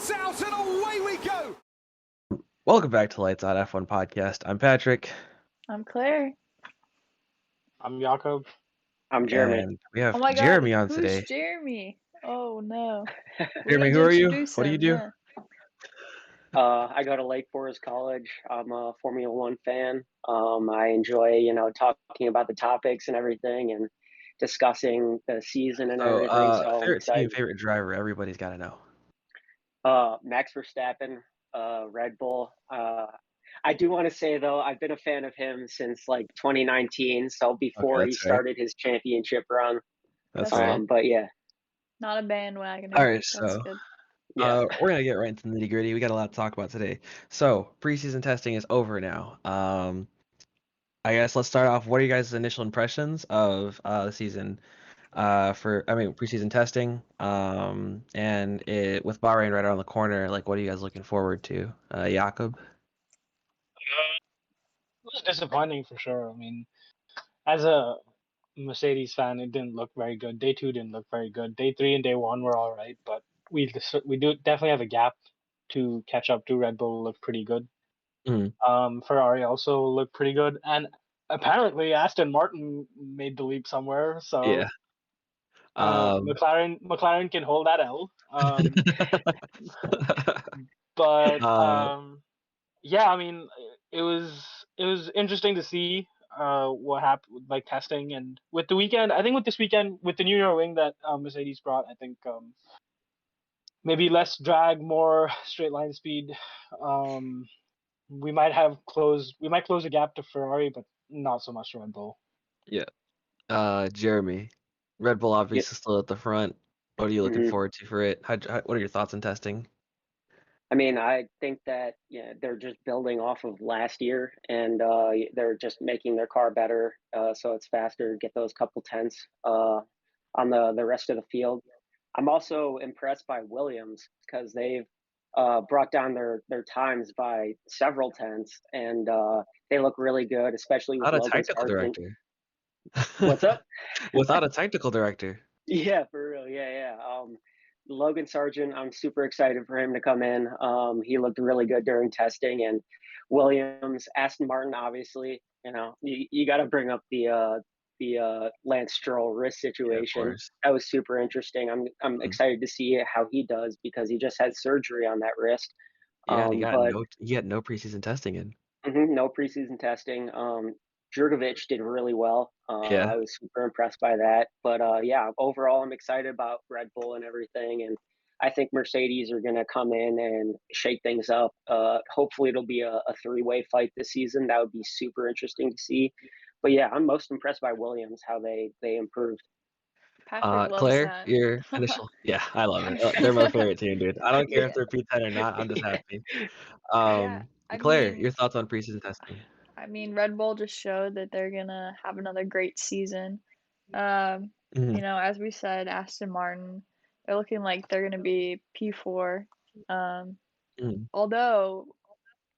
lights out, and away we go. Welcome back to Lights Out F1 Podcast. I'm Patrick, I'm Claire. I'm Yakhub. I'm Jeremy. and we have Oh my Jeremy God, on who's today. Jeremy? Oh no. We Jeremy, need who to are you? introduce What do you him, do? yeah. I go to Lake Forest College. I'm a Formula One fan. I enjoy, talking about the topics and everything and discussing the season and everything. So I'm favorite team, excited. favorite driver, everybody's got to know. Max Verstappen, Red Bull. I do want to say though, I've been a fan of him since like 2019. So before he that's fair. started his championship run. That's That's fair. good. But yeah, Not a bandwagoner. All right, That's so good. yeah. we're gonna get right into the nitty gritty. We got a lot to talk about today. So preseason testing is over now. I guess let's start off. What are you guys' initial impressions of the season? Preseason testing. And with Bahrain right around the corner, like, what are you guys looking forward to? Yakhub? It was disappointing for sure. I mean, as a Mercedes fan, it didn't look very good. Day 2 didn't look very good. Day 3 and Day 1 were all right, but we do definitely have a gap to catch up to. Red Bull looked pretty good. Ferrari also looked pretty good, and apparently Aston Martin made the leap somewhere. So Yeah. McLaren can hold that L. But yeah, I mean, it was interesting to see what happened with like testing and with the weekend. I think with this weekend with the new year wing that Mercedes brought, I think maybe less drag, more straight line speed. We might close a gap to Ferrari, but not so much to Red Bull. Yeah. Jeremy, Red Bull obviously still at the front. What are you looking forward to for it? What are your thoughts on testing? I mean, I think that they're just building off of last year, and they're just making their car better, so it's faster. Get those couple tenths on the rest of the field. I'm also impressed by Williams because they've brought down their times by several tenths, and they look really good, especially with Without a Logan technical Sargent. director. What's up? Without a technical director. Yeah, for real. Yeah. Logan Sargent, I'm super excited for him to come in. He looked really good during testing, and Williams, Aston Martin, obviously, you got to bring up the Lance Stroll wrist situation. course. That was super interesting. I'm excited to see how he does because he just had surgery on that wrist. Yeah, and But he had no preseason testing in. no preseason testing. Jurgovich did really well. Yeah. I was super impressed by that. But yeah, overall, I'm excited about Red Bull and everything. And I think Mercedes are going to come in and shake things up. Hopefully, it'll be a three-way fight this season. That would be super interesting to see. But yeah, I'm most impressed by Williams, how they improved. Patrick loves Claire, that. your initial. Yeah, I love it. They're my favorite team, dude. I don't care if they're P10 or not. I'm just happy. Yeah, I Claire, mean, your thoughts on preseason testing? I mean, Red Bull just showed that they're gonna have another great season. You know, as we said, Aston Martin, they're looking like they're gonna be P4. Although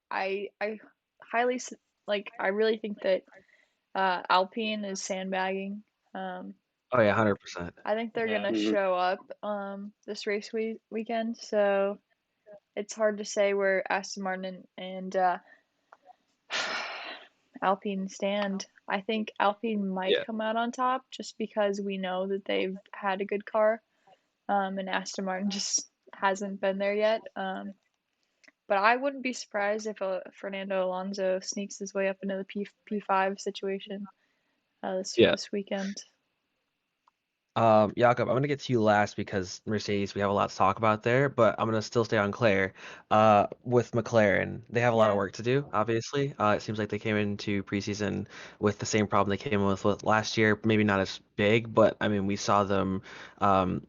I highly I really think that Alpine is sandbagging. Oh yeah, 100%. I think they're gonna show up this race weekend, so it's hard to say where Aston Martin and Alpine stand. I think Alpine might come out on top just because we know that they've had a good car, and Aston Martin just hasn't been there yet. But I wouldn't be surprised if Fernando Alonso sneaks his way up into the P5 situation this weekend. Jakob, I'm gonna get to you last because Mercedes, we have a lot to talk about there, but I'm gonna still stay on Claire. With McLaren, they have a lot of work to do, obviously. It seems like they came into preseason with the same problem they came in with last year, maybe not as big, but I mean, we saw them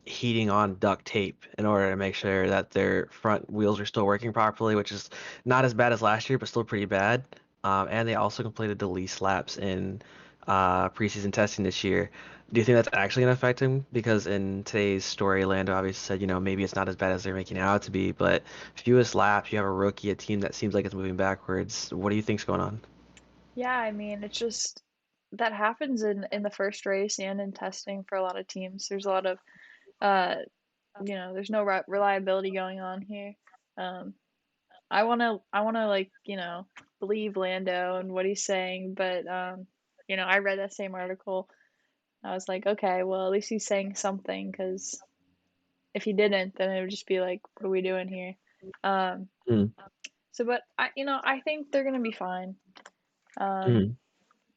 heating on duct tape in order to make sure that their front wheels are still working properly, which is not as bad as last year, but still pretty bad. And they also completed the least laps in preseason testing this year. Do you think that's actually going to affect him? Because in today's story, Lando obviously said, maybe it's not as bad as they're making it out to be, but fewest laps, you have a rookie, a team that seems like it's moving backwards. What do you think's going on? Yeah, I mean, it's just that happens in the first race and in testing for a lot of teams. There's a lot of, there's no reliability going on here. I wanna like, believe Lando and what he's saying, but I read that same article. I was like, okay, well at least he's saying something, because if he didn't, then it would just be like, what are we doing here? Um, Mm. so, but I think they're gonna be fine. Mm.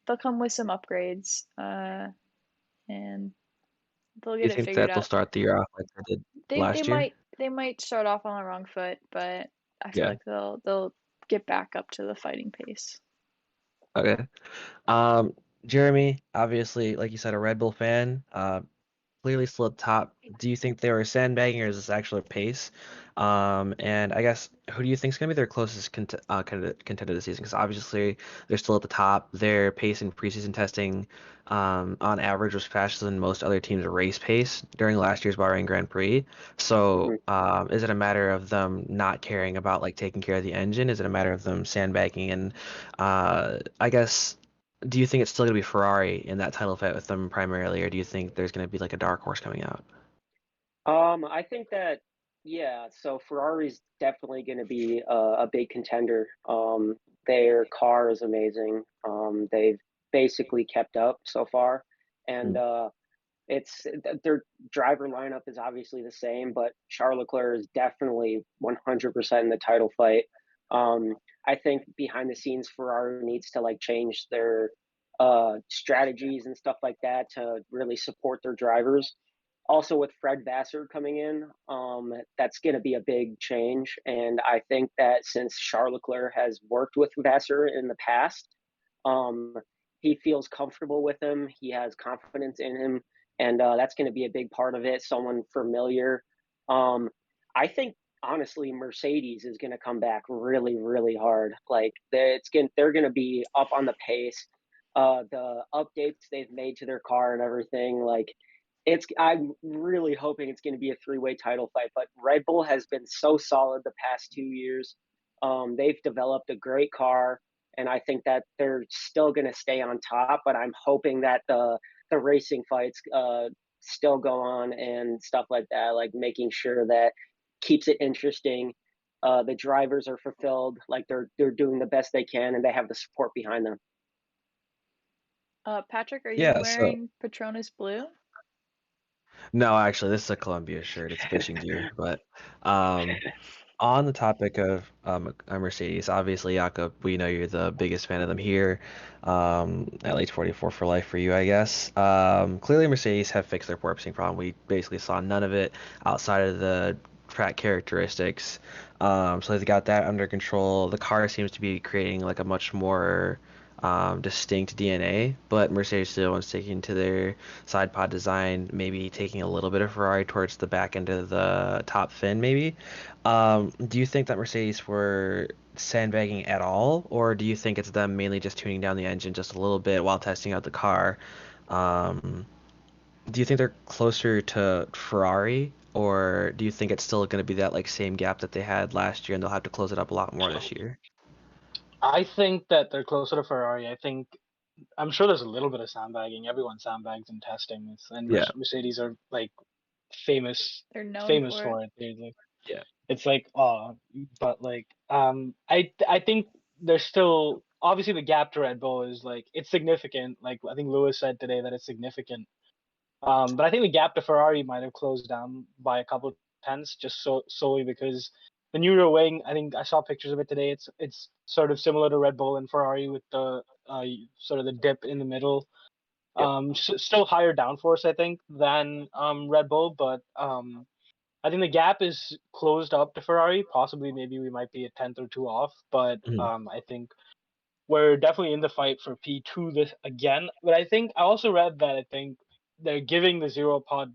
They'll come with some upgrades, and they'll Do get you it think figured that they'll out. start the year off like they did They last year? might start off on the wrong foot, but I feel Yeah. like they'll get back up to the fighting pace. Okay. Um, Jeremy, obviously, like you said, a Red Bull fan. Clearly still at the top. Do you think they were sandbagging, or is this actual pace? And I guess, who do you think is going to be their closest contender this season? Because obviously they're still at the top. Their pace in preseason testing, on average, was faster than most other teams' race pace during last year's Bahrain Grand Prix. So, Mhm. is it a matter of them not caring about like taking care of the engine? Is it a matter of them sandbagging? And I guess, do you think it's still going to be Ferrari in that title fight with them primarily, or do you think there's going to be like a dark horse coming out? I think that, yeah, so Ferrari's definitely going to be a big contender. Their car is amazing. They've basically kept up so far, and Mm. their driver lineup is obviously the same, but Charles Leclerc is definitely 100% in the title fight. I think behind the scenes, Ferrari needs to like change their strategies and stuff like that to really support their drivers. Also, with Fred Vasseur coming in, that's going to be a big change. And I think that since Charles Leclerc has worked with Vasseur in the past, um, he feels comfortable with him. He has confidence in him, and that's going to be a big part of it. Someone familiar. Um, I think honestly, Mercedes is going to come back really, really hard. Like they're going to be up on the pace. The updates they've made to their car and everything, like I'm really hoping it's going to be a three-way title fight. But Red Bull has been so solid the past 2 years. They've developed a great car, and I think that they're still going to stay on top. But I'm hoping that the racing fights still go on and stuff like that, like making sure that keeps it interesting. The drivers are fulfilled, like they're doing the best they can, and they have the support behind them. Patrick, are you Yeah, so wearing Patronus blue? no, actually, this is a Columbia shirt. It's fishing gear. But um, on the topic of Mercedes, obviously, Yakhub, we know you're the biggest fan of them here. LH44 for life for you, I guess. Clearly, Mercedes have fixed their porpoising problem. We basically saw none of it outside of the track characteristics. So they've got that under control. The car seems to be creating like a much more distinct DNA, but Mercedes still wants taking to their side pod design, maybe taking a little bit of Ferrari towards the back end of the top fin, maybe. Do you think that Mercedes were sandbagging at all, or do you think it's them mainly just tuning down the engine just a little bit while testing out the car? Um, do you think they're closer to Ferrari, or do you think it's still going to be that like same gap that they had last year, and they'll have to close it up a lot more this year? I think that they're closer to Ferrari. I'm sure there's a little bit of sandbagging. Everyone sandbags in testing, and Yeah, Mercedes are like famous They're known famous for it. for it. yeah. It's like but like I think there's still obviously the gap to Red Bull is like it's significant. Like I think Lewis said today that it's significant. But I think the gap to Ferrari might have closed down by a couple of tenths just solely because the new rear wing. I think I saw pictures of it today. It's sort of similar to Red Bull and Ferrari with the sort of the dip in the middle. Yep. Still higher downforce I think than Red Bull, but I think the gap is closed up to Ferrari. Possibly, maybe we might be a tenth or two off, but Mhm. I think we're definitely in the fight for P2 this again. But I think I also read that I think they're giving the zero pod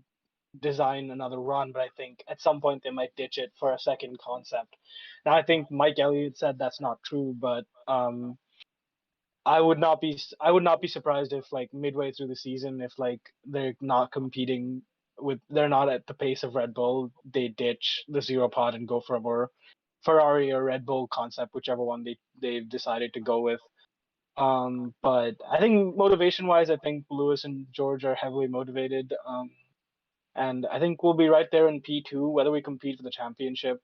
design another run, but I think at some point they might ditch it for a second concept. Now I think Mike Elliott said that's not true, but I would not be surprised if like midway through the season, if like they're not competing they're not at the pace of Red Bull, they ditch the zero pod and go for a more Ferrari or Red Bull concept, whichever one they've decided to go with. But I think motivation wise, I think Lewis and George are heavily motivated. And I think we'll be right there in P2, whether we compete for the championship.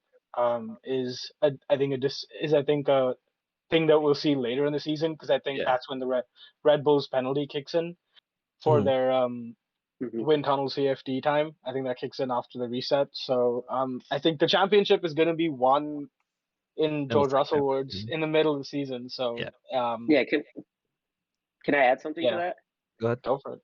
is I think a thing that we'll see later in the season, because I think Yeah. that's when the Red Bull's penalty kicks in for Mhm. their Mhm. wind tunnel CFD time. I think that kicks in after the reset. So I think the championship is going to be won, in In the George second Russell half. words, Mhm. in the middle of the season. So Yeah. Yeah, can I add something to yeah, that? Go ahead. go for it.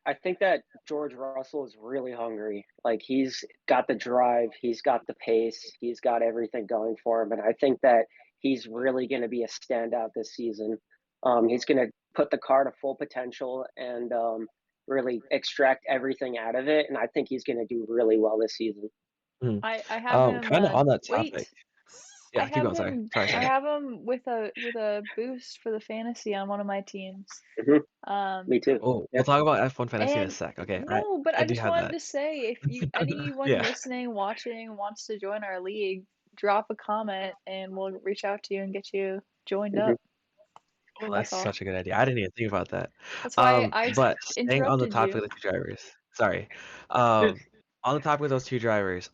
I think that George Russell is really hungry. Like he's got the drive, he's got the pace, he's got everything going for him, and I think that he's really going to be a standout this season. He's going to put the car to full potential and really extract everything out of it, and I think he's going to do really well this season. Mhm. I have him. Kind of on that topic. Wait, Yeah, keep going. Sorry. I Sorry. have him with a boost for the fantasy on one of my teams. Hmm. Um, Me too. Oh, Yeah. we'll talk about F1 fantasy in a and sec. Okay. no, but I I do just have wanted that. to say, if you anyone Yeah. listening, watching wants to join our league, drop a comment and we'll reach out to you and get you joined Hmm. up. Oh, that's That's all. such a good idea. I didn't even think about that. That's why I But staying on the interrupted topic you. of the two drivers. Sorry. On the topic of those two drivers,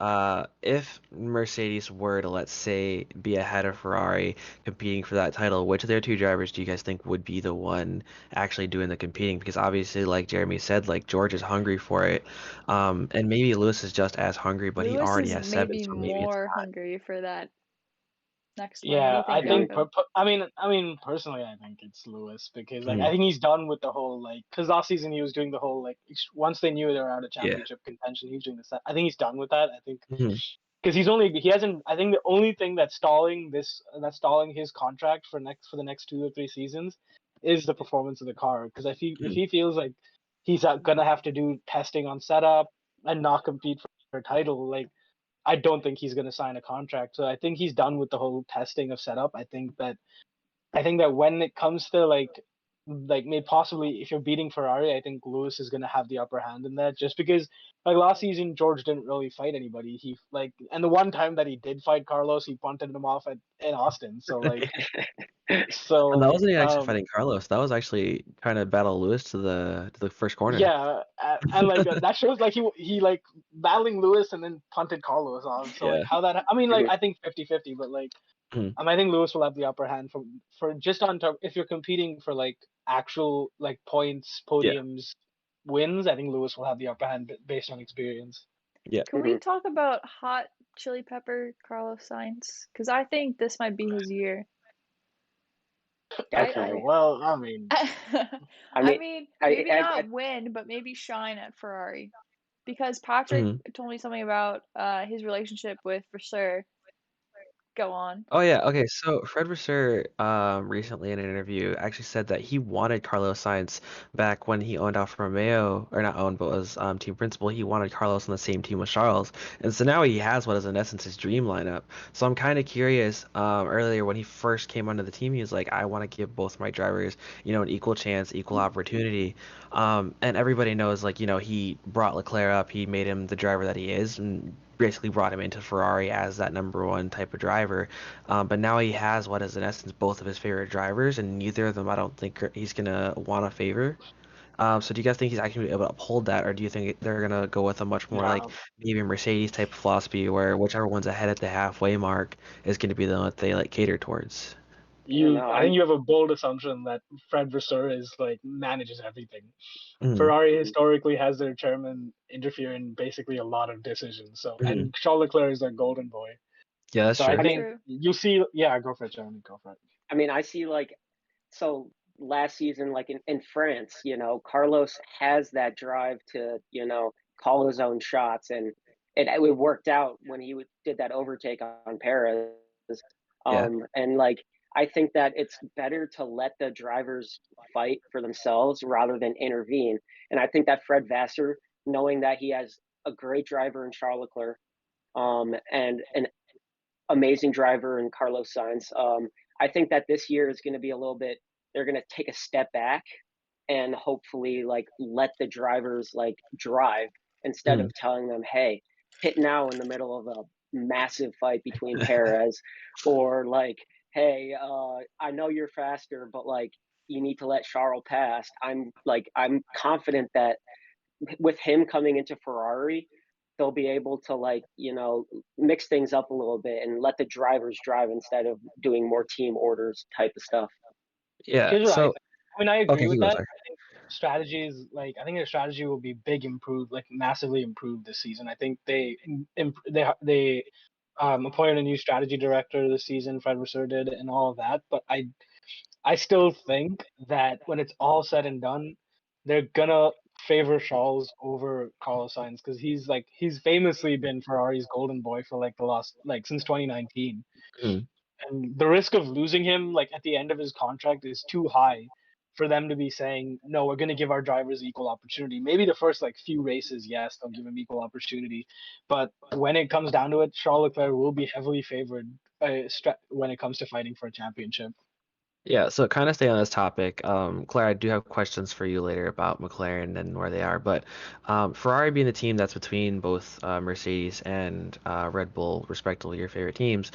if Mercedes were to, let's say, be ahead of Ferrari competing for that title, which of their two drivers do you guys think would be the one actually doing the competing? Because obviously, like Jeremy said, like George is hungry for it. And maybe Lewis is just as hungry, but he Lewis already is has seven, maybe so maybe it's more not. hungry for that next one. What do Yeah, you I think, think. Yakhub? I mean, personally, I think it's Lewis, because like I Mhm. think he's done with the whole, like, because last season he was doing the whole, like, once they knew they were out of Yeah. championship contention, he was doing I think he's done with that. I think Mhm. because he hasn't. I think the only thing that's stalling his contract for the next 2 or 3 seasons is the performance of the car. Because if Mhm. he feels like he's gonna have to do testing on setup and not compete for a title, like, I don't think he's gonna sign a contract. So I think he's done with the whole testing of setup. I think that when it comes to like maybe possibly if you're beating Ferrari, I think Lewis is gonna have the upper hand in that, just because like last season George didn't really fight anybody. And the one time that he did fight Carlos, he punted him off in Austin. So And that wasn't even actually um fighting Carlos. That was actually trying to battle Lewis to the first corner. yeah, and like that shows like he like battling Lewis and then punted Carlos off. So like Yeah. how that, I mean, like Mhm. I think 50-50, but like Mhm. I think Lewis will have the upper hand for just on top. If you're competing for like actual like points, Yeah. podiums, wins, I think Lewis will have the upper hand based on experience. Yeah. Can we talk about hot chili pepper Carlos Sainz? Because I think this might be his year. Okay, Definitely. well, I mean, I I mean, mean, I, maybe I, I not win, but maybe shine at Ferrari. Because Patrick Mhm. told me something about his relationship with Vasseur. Go on. Oh yeah, okay. So Fred Vasseur, recently in an interview actually said that he wanted Carlos Sainz back when he owned Alfa Romeo, or not owned, but was team principal. He wanted Carlos on the same team with Charles, and so now he has what is in essence his dream lineup. So I'm kind of curious. Earlier when he first came onto the team, he was like, I want to give both my drivers, an equal chance, equal opportunity. And everybody knows, like, he brought Leclerc up, he made him the driver that he is, and basically brought him into Ferrari as that number one type of driver. But now he has what is in essence both of his favorite drivers, and neither of them I don't think he's gonna want to favor. So do you guys think he's actually able to uphold that, or do you think they're gonna go with a much more like no, maybe a Mercedes type of philosophy, where whichever one's ahead at the halfway mark is gonna be the one that they like cater towards? I don't know. I think you have a bold assumption that Fred Vasseur is like manages everything. Hmm. Ferrari historically has their chairman interfere in basically a lot of decisions. So, Hmm. and Charles Leclerc is their golden boy. Yeah, that's So I true. I mean, think True. you see, yeah, go for it, Jeremy, go for it. I see like so last season, like in France, Carlos has that drive to, call his own shots, and it worked out when he did that overtake on Perez. Yeah. And like I think that it's better to let the drivers fight for themselves rather than intervene. And I think that Fred Vasseur, knowing that he has a great driver in Charles Leclerc, and an amazing driver in Carlos Sainz. I think that this year is going to be a little bit. They're going to take a step back and hopefully like let the drivers like drive instead Hmm. of telling them, "Hey, hit now," in the middle of a massive fight between Perez, or like, "Hey, I know you're faster, but like you need to let Charles pass." I'm confident that with him coming into Ferrari, they'll be able to mix things up a little bit and let the drivers drive instead of doing more team orders type of stuff. Yeah. You're right. So I mean, I agree okay, with you go, that. sorry. I think strategies, I think their strategy will be improved, like massively improved this season. I think they appointed a new strategy director this season, Fred Vasseur did, and all of that. But I still think that when it's all said and done, they're gonna favor Charles over Carlos Sainz because he's famously been Ferrari's golden boy for the last since 2019. Mhm. And the risk of losing him at the end of his contract is too high for them to be saying, no, we're going to give our drivers equal opportunity. Maybe the first few races, yes, they'll give him equal opportunity, but when it comes down to it, Charles Leclerc will be heavily favored when it comes to fighting for a championship. Yeah, so kind of stay on this topic. Claire, I do have questions for you later about McLaren and where they are, but Ferrari being the team that's between both Mercedes and Red Bull, respectively, your favorite teams,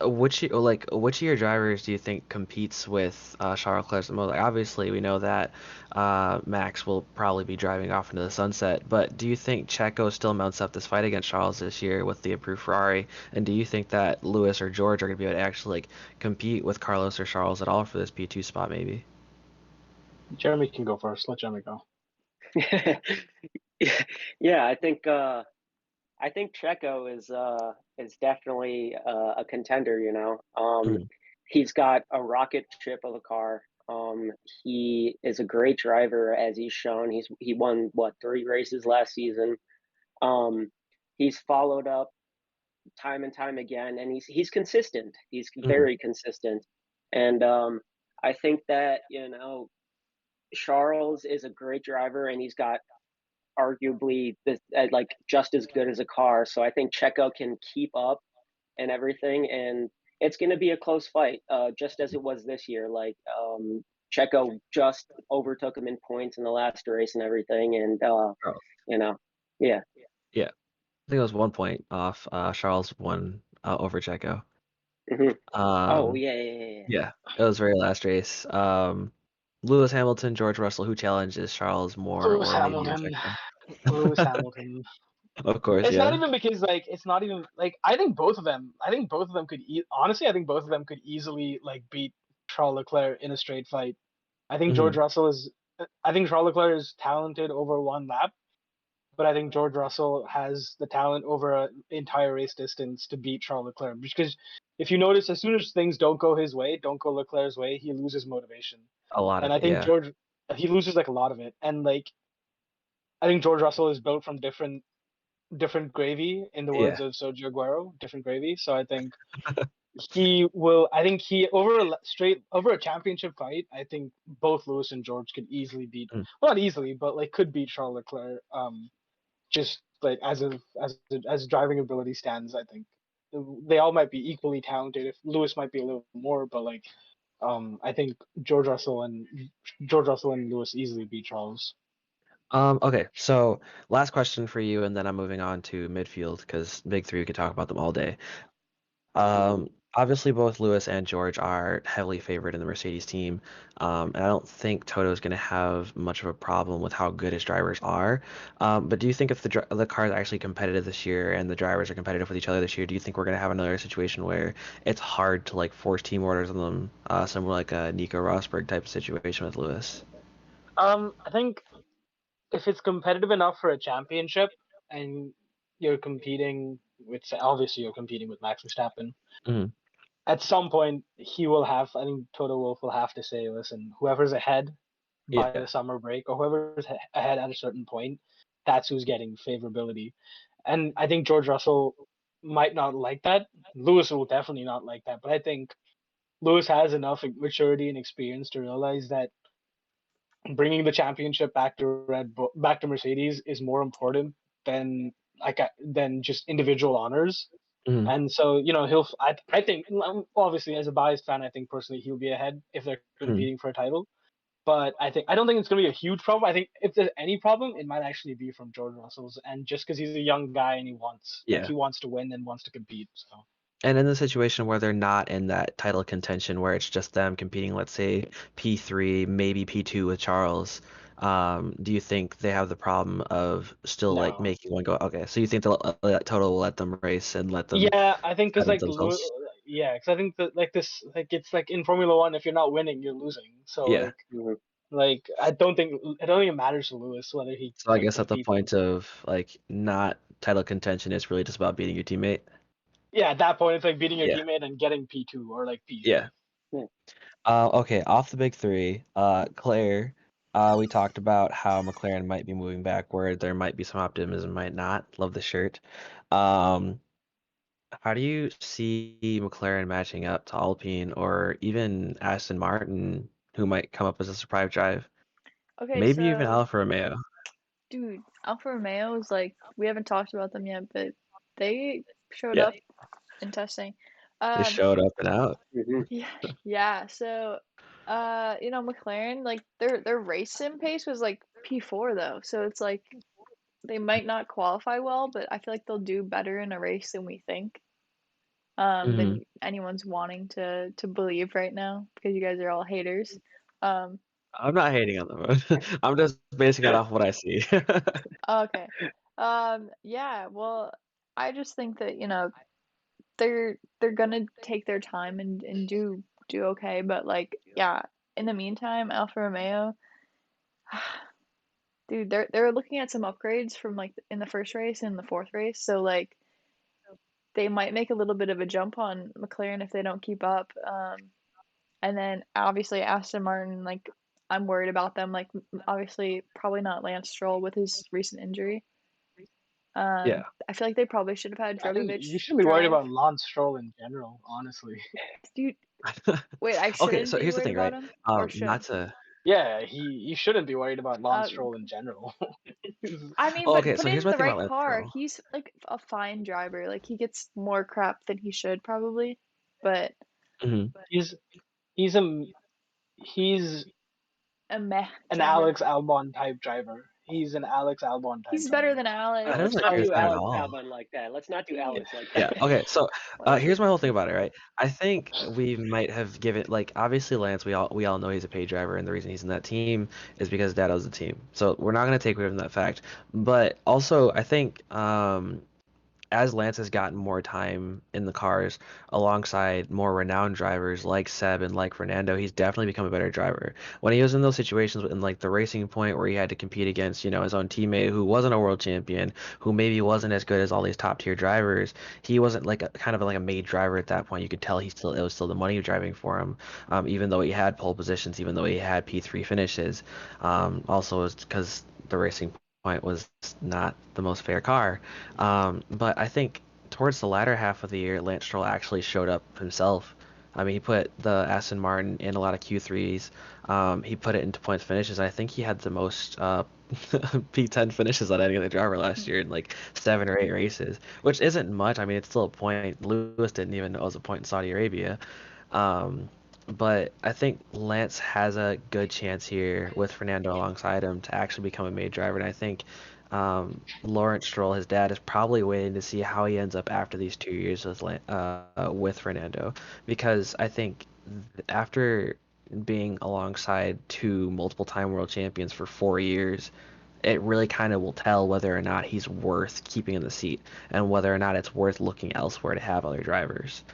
which of your drivers do you think competes with Charles Leclerc the most? Like, obviously, we know that Max will probably be driving off into the sunset, but do you think Checo still mounts up this fight against Charles this year with the improved Ferrari? And do you think that Lewis or George are going to be able to actually compete with Carlos or Charles at all for this P2 spot, maybe? Jeremy can go first. Let Jeremy go. Yeah, I think Checo is definitely a contender. Mhm. He's got a rocket ship of a car. He is a great driver, as he's shown. He won 3 races last season. He's followed up time and time again, and he's consistent. He's Mhm. very consistent, and I think that Charles is a great driver, and he's got arguably just as good as a car. So I think Checo can keep up and everything, and it's going to be a close fight, just as it was this year. Checo just overtook him in points in the last race and everything, and Charles. yeah. Yeah, I think it was 1 point off. Charles won over Checo. hmm Oh Um, yeah. yeah, it was very last race. Lewis Hamilton, George Russell, who challenges Charles more, Lewis or maybe Hamilton. Checo? Lewis Hamilton. Of course, It's not yeah. even because it's not even I think both of them. I think both of them could honestly. I think both of them could easily beat Charles Leclerc in a straight fight. I think Hmm. George Russell is. I think Charles Leclerc is talented over one lap, but I think George Russell has the talent over an entire race distance to beat Charles Leclerc. Because if you notice, as soon as things don't go his way, don't go Leclerc's way, he loses motivation. A lot And of I it, think yeah. he loses a lot of it. And I think George Russell is built from different gravy, in the words Yeah. of Sergio Aguero, different gravy. So I think he will. I think he over a championship fight. I think both Lewis and George could easily beat, Mm. well, not easily, but could beat Charles Leclerc. Just as driving ability stands, I think they all might be equally talented. If Lewis might be a little more, but I think George Russell and Lewis easily beat Charles. Okay, so last question for you, and then I'm moving on to midfield because big three, we could talk about them all day. Obviously, both Lewis and George are heavily favored in the Mercedes team, and I don't think Toto is going to have much of a problem with how good his drivers are. But do you think if the car is actually competitive this year and the drivers are competitive with each other this year, do you think we're going to have another situation where it's hard to force team orders on them, somewhere like a Nico Rosberg type of situation with Lewis? I think if it's competitive enough for a championship and obviously you're competing with Max Verstappen, Hmm. at some point I think Toto Wolff will have to say, listen, whoever's ahead by the Yeah. summer break or whoever's ahead at a certain point, that's who's getting favorability. And I think George Russell might not like that. Lewis will definitely not like that. But I think Lewis has enough maturity and experience to realize that bringing the championship back to Mercedes is more important than than just individual honors. Hmm. And so, I think, obviously, as a biased fan, I think personally he'll be ahead if they're Hmm. competing for a title. But I don't think it's going to be a huge problem. I think if there's any problem, it might actually be from George Russell's, and just because he's a young guy and Yeah. he wants to win and wants to compete. So And in the situation where they're not in that title contention, where it's just them competing, let's say P3, maybe P2 with Charles, do you think they have the problem of still like No. making one go? Okay, so you think Total will let them race and let them Yeah, I think because settle like themselves? yeah, because I think that like this like it's like in Formula One, if you're not winning, you're losing. So Yeah. like I don't think it matters to Lewis whether he So I like guess does at the P2. point of like not title contention, it's really just about beating your teammate. Yeah, at that point it's like beating your Yeah. teammate and getting P2 or like Yeah. P3. Okay, off the big three, Claire, we talked about how McLaren might be moving backward. There might be some optimism, might not. Love the shirt. Um, how do you see McLaren matching up to Alpine or even Aston Martin, who might come up as a surprise drive? Okay, Maybe even so Alfa Romeo. dude, Alfa Romeo is like we haven't talked about them yet, but they showed Yeah, up in testing. they Um, showed up and out. yeah, yeah. So, McLaren like their race sim pace was like P4 though, so it's like they might not qualify well, but I feel like they'll do better in a race than we think. Hmm. Than anyone's wanting to believe right now because you guys are all haters. Um, I'm not hating on them. I'm just basing it off what I see. okay. Yeah, well, I just think that, they're gonna take their time and do okay, but like, yeah, in the meantime, Alfa Romeo, dude, they're looking at some upgrades from like in the first race and the fourth race, so like they might make a little bit of a jump on McLaren if they don't keep up. And then obviously Aston Martin, like I'm worried about them. Like obviously probably not Lance Stroll with his recent injury. Yeah. I feel like they probably should have had I think you Drogovic shouldn't be worried drive. about Lance Stroll in general, honestly. Dude, wait, I Okay, shouldn't so be here's the worried thing, about right? him or Not should? to. Yeah, you shouldn't be worried about Lance Uh, Stroll in general. I mean, Oh, but okay, put so here's in my the thing about right Lance car. Stroll. He's like a fine driver. Like he gets more crap than he should probably, but Hmm. he's he's a he's a meh an driver. Alex Albon type driver. He's an Alex Albon type He's better driver. than I Alex. don't Let's agree not with do that at Alex all. Albon like that. Let's not do He, Alex like Yeah. that. Okay. So whatever. here's my whole thing about it, right? I think we might have given like obviously Lance. We all know he's a paid driver, and the reason he's in that team is because Dad owns the team. So we're not gonna take away from that fact. But also, I think as Lance has gotten more time in the cars alongside more renowned drivers like Seb and like Fernando, he's definitely become a better driver. When he was in those situations in like the racing point where he had to compete against, his own teammate who wasn't a world champion, who maybe wasn't as good as all these top tier drivers, he wasn't like a kind of like a made driver at that point. You could tell it was still the money driving for him, even though he had pole positions, even though he had P3 finishes. Also, it's because the racing point was not the most fair car. But I think towards the latter half of the year, Lance Stroll actually showed up himself. I mean, he put the Aston Martin in a lot of Q3s. He put it into points finishes. I think he had the most P10 finishes on any other driver last year in like 7 or 8 races, which isn't much. I mean, it's still a point. Lewis didn't even know it was a point in Saudi Arabia. Um, but I think Lance has a good chance here with Fernando alongside him to actually become a main driver. And I think Lawrence Stroll, his dad, is probably waiting to see how he ends up after these 2 years with Fernando, because I think after being alongside two multiple-time world champions for 4 years, it really kind of will tell whether or not he's worth keeping in the seat and whether or not it's worth looking elsewhere to have other drivers.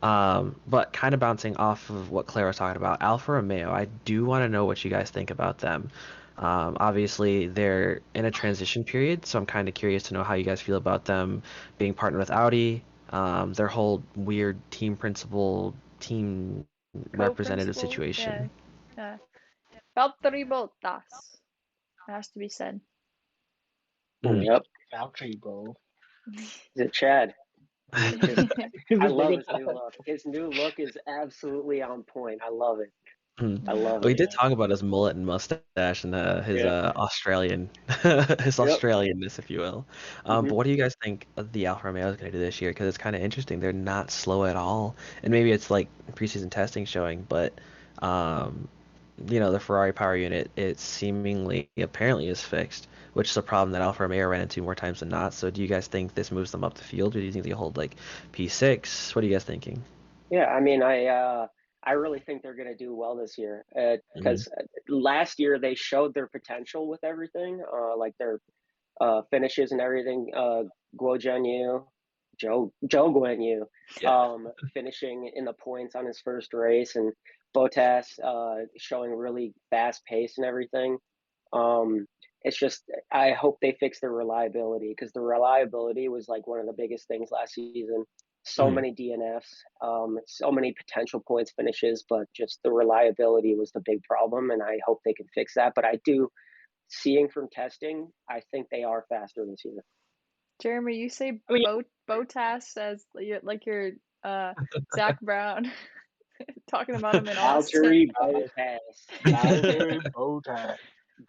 But kind of bouncing off of what Claire was talking about, Alfa Romeo, I do want to know what you guys think about them. Obviously, they're in a transition period, so I'm kind of curious to know how you guys feel about them being partnered with Audi, their whole weird team principal, team representative Co-principal, situation. yeah. Valtteri Bottas. It has to be said. Mm. Yep. Valtteri, bro. Is it Chad? Just, I Just make love it his new look. His new look is absolutely on point. I love it. Mm. I love We it. did yeah. talk about his mullet and mustache and his Yeah. Australian, his Yep. Australianness, if you will. But Hmm. what do you guys think of the Alfa Romeo is going to do this year? Because it's kind of interesting. They're not slow at all, and maybe it's like preseason testing showing, but um, the Ferrari power unit, it seemingly apparently is fixed, which is a problem that Alfa Romeo ran into more times than not. So do you guys think this moves them up the field, or do you think they hold like P6? What are you guys thinking? Yeah. I mean, I really think they're going to do well this year Hmm. because last year they showed their potential with everything, like their finishes and everything. Guo Yu, Joe Guan Yu, Yeah. finishing in the points on his first race, and Bottas showing really fast pace and everything. Um, it's just I hope they fix their reliability because the reliability was like one of the biggest things last season. So Hmm. many DNFs, so many potential points finishes, but just the reliability was the big problem, and I hope they can fix that. But I do, seeing from testing, I think they are faster this year. Jeremy, you say I mean, Botas as like you're Zach Brown talking about him in Austin. Valtteri Bottas, Valtteri Bottas.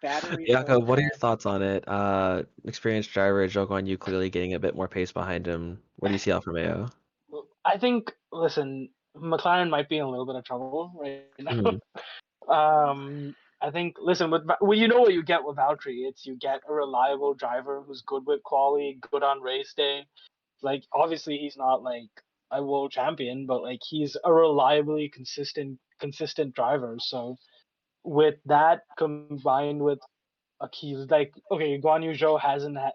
battery Yakhub, what are your Bottas. thoughts on it? Experienced driver Zhou Guanyu clearly getting a bit more pace behind him. Where do you see Alfa Romeo? I think, listen, McLaren might be in a little bit of trouble right now. Hmm. I think, listen, well, you know what you get with Valtteri. It's you get a reliable driver who's good with quali, good on race day. Like, obviously, he's not like a world champion, but like he's a reliably consistent driver. So with that combined with he's like, okay, Guan Yu Zhou hasn't had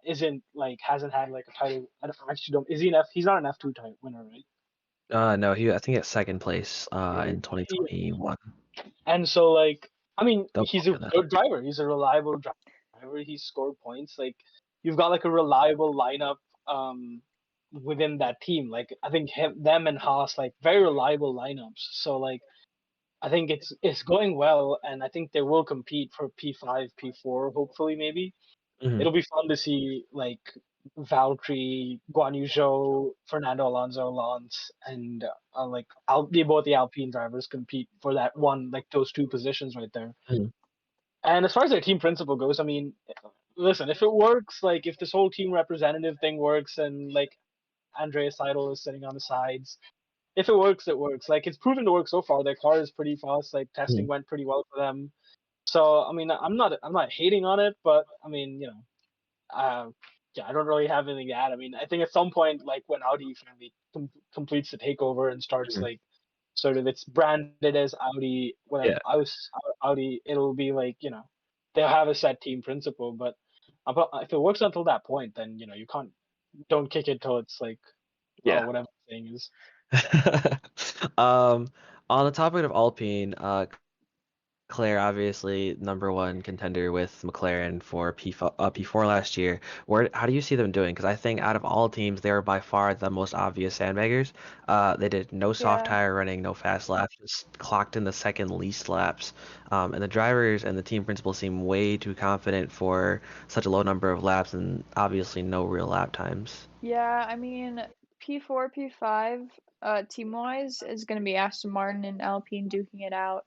like a title. I actually don't. Is he an F? He's not an F2 title winner, right? No, I think it's second place Mhm. in 2021. And so, like, I mean, Don't he's quote me a on that. good driver. He's a reliable driver. He's scored points. Like, you've got like a reliable lineup within that team. Like, I think them and Haas, like, very reliable lineups. So, like, I think it's going well, and I think they will compete for P5, P4, hopefully, maybe. Hmm. It'll be fun to see like Valtteri, Guan Yu Zhou, Fernando Alonso, Lance, and both the Alpine drivers compete for that one, like those two positions right there. Hmm. And as far as their team principal goes, I mean, listen, if it works, like if this whole team representative thing works, and like Andreas Seidel is sitting on the sides, if it works, it works. Like it's proven to work so far. Their car is pretty fast. Like testing went pretty well for them. So I mean, I'm not hating on it, but I mean, yeah, I don't really have anything to add. I mean, I think at some point, like when Audi finally completes the takeover and starts Hmm. like sort of it's branded as Audi, whatever, Yeah. Audi, it'll be like, they'll have a set team principle. But if it works until that point, then, you don't kick it till it's like, Yeah. whatever the thing is. um, on the topic of Alpine, Claire, obviously number one contender with McLaren for P4 last year. How do you see them doing? Because I think out of all teams, they were by far the most obvious sandbaggers. They did no soft Yeah. tire running, no fast laps, just clocked in the second least laps. And the drivers and the team principal seem way too confident for such a low number of laps and obviously no real lap times. Yeah, I mean, P4, P5, team-wise is going to be Aston Martin and Alpine duking it out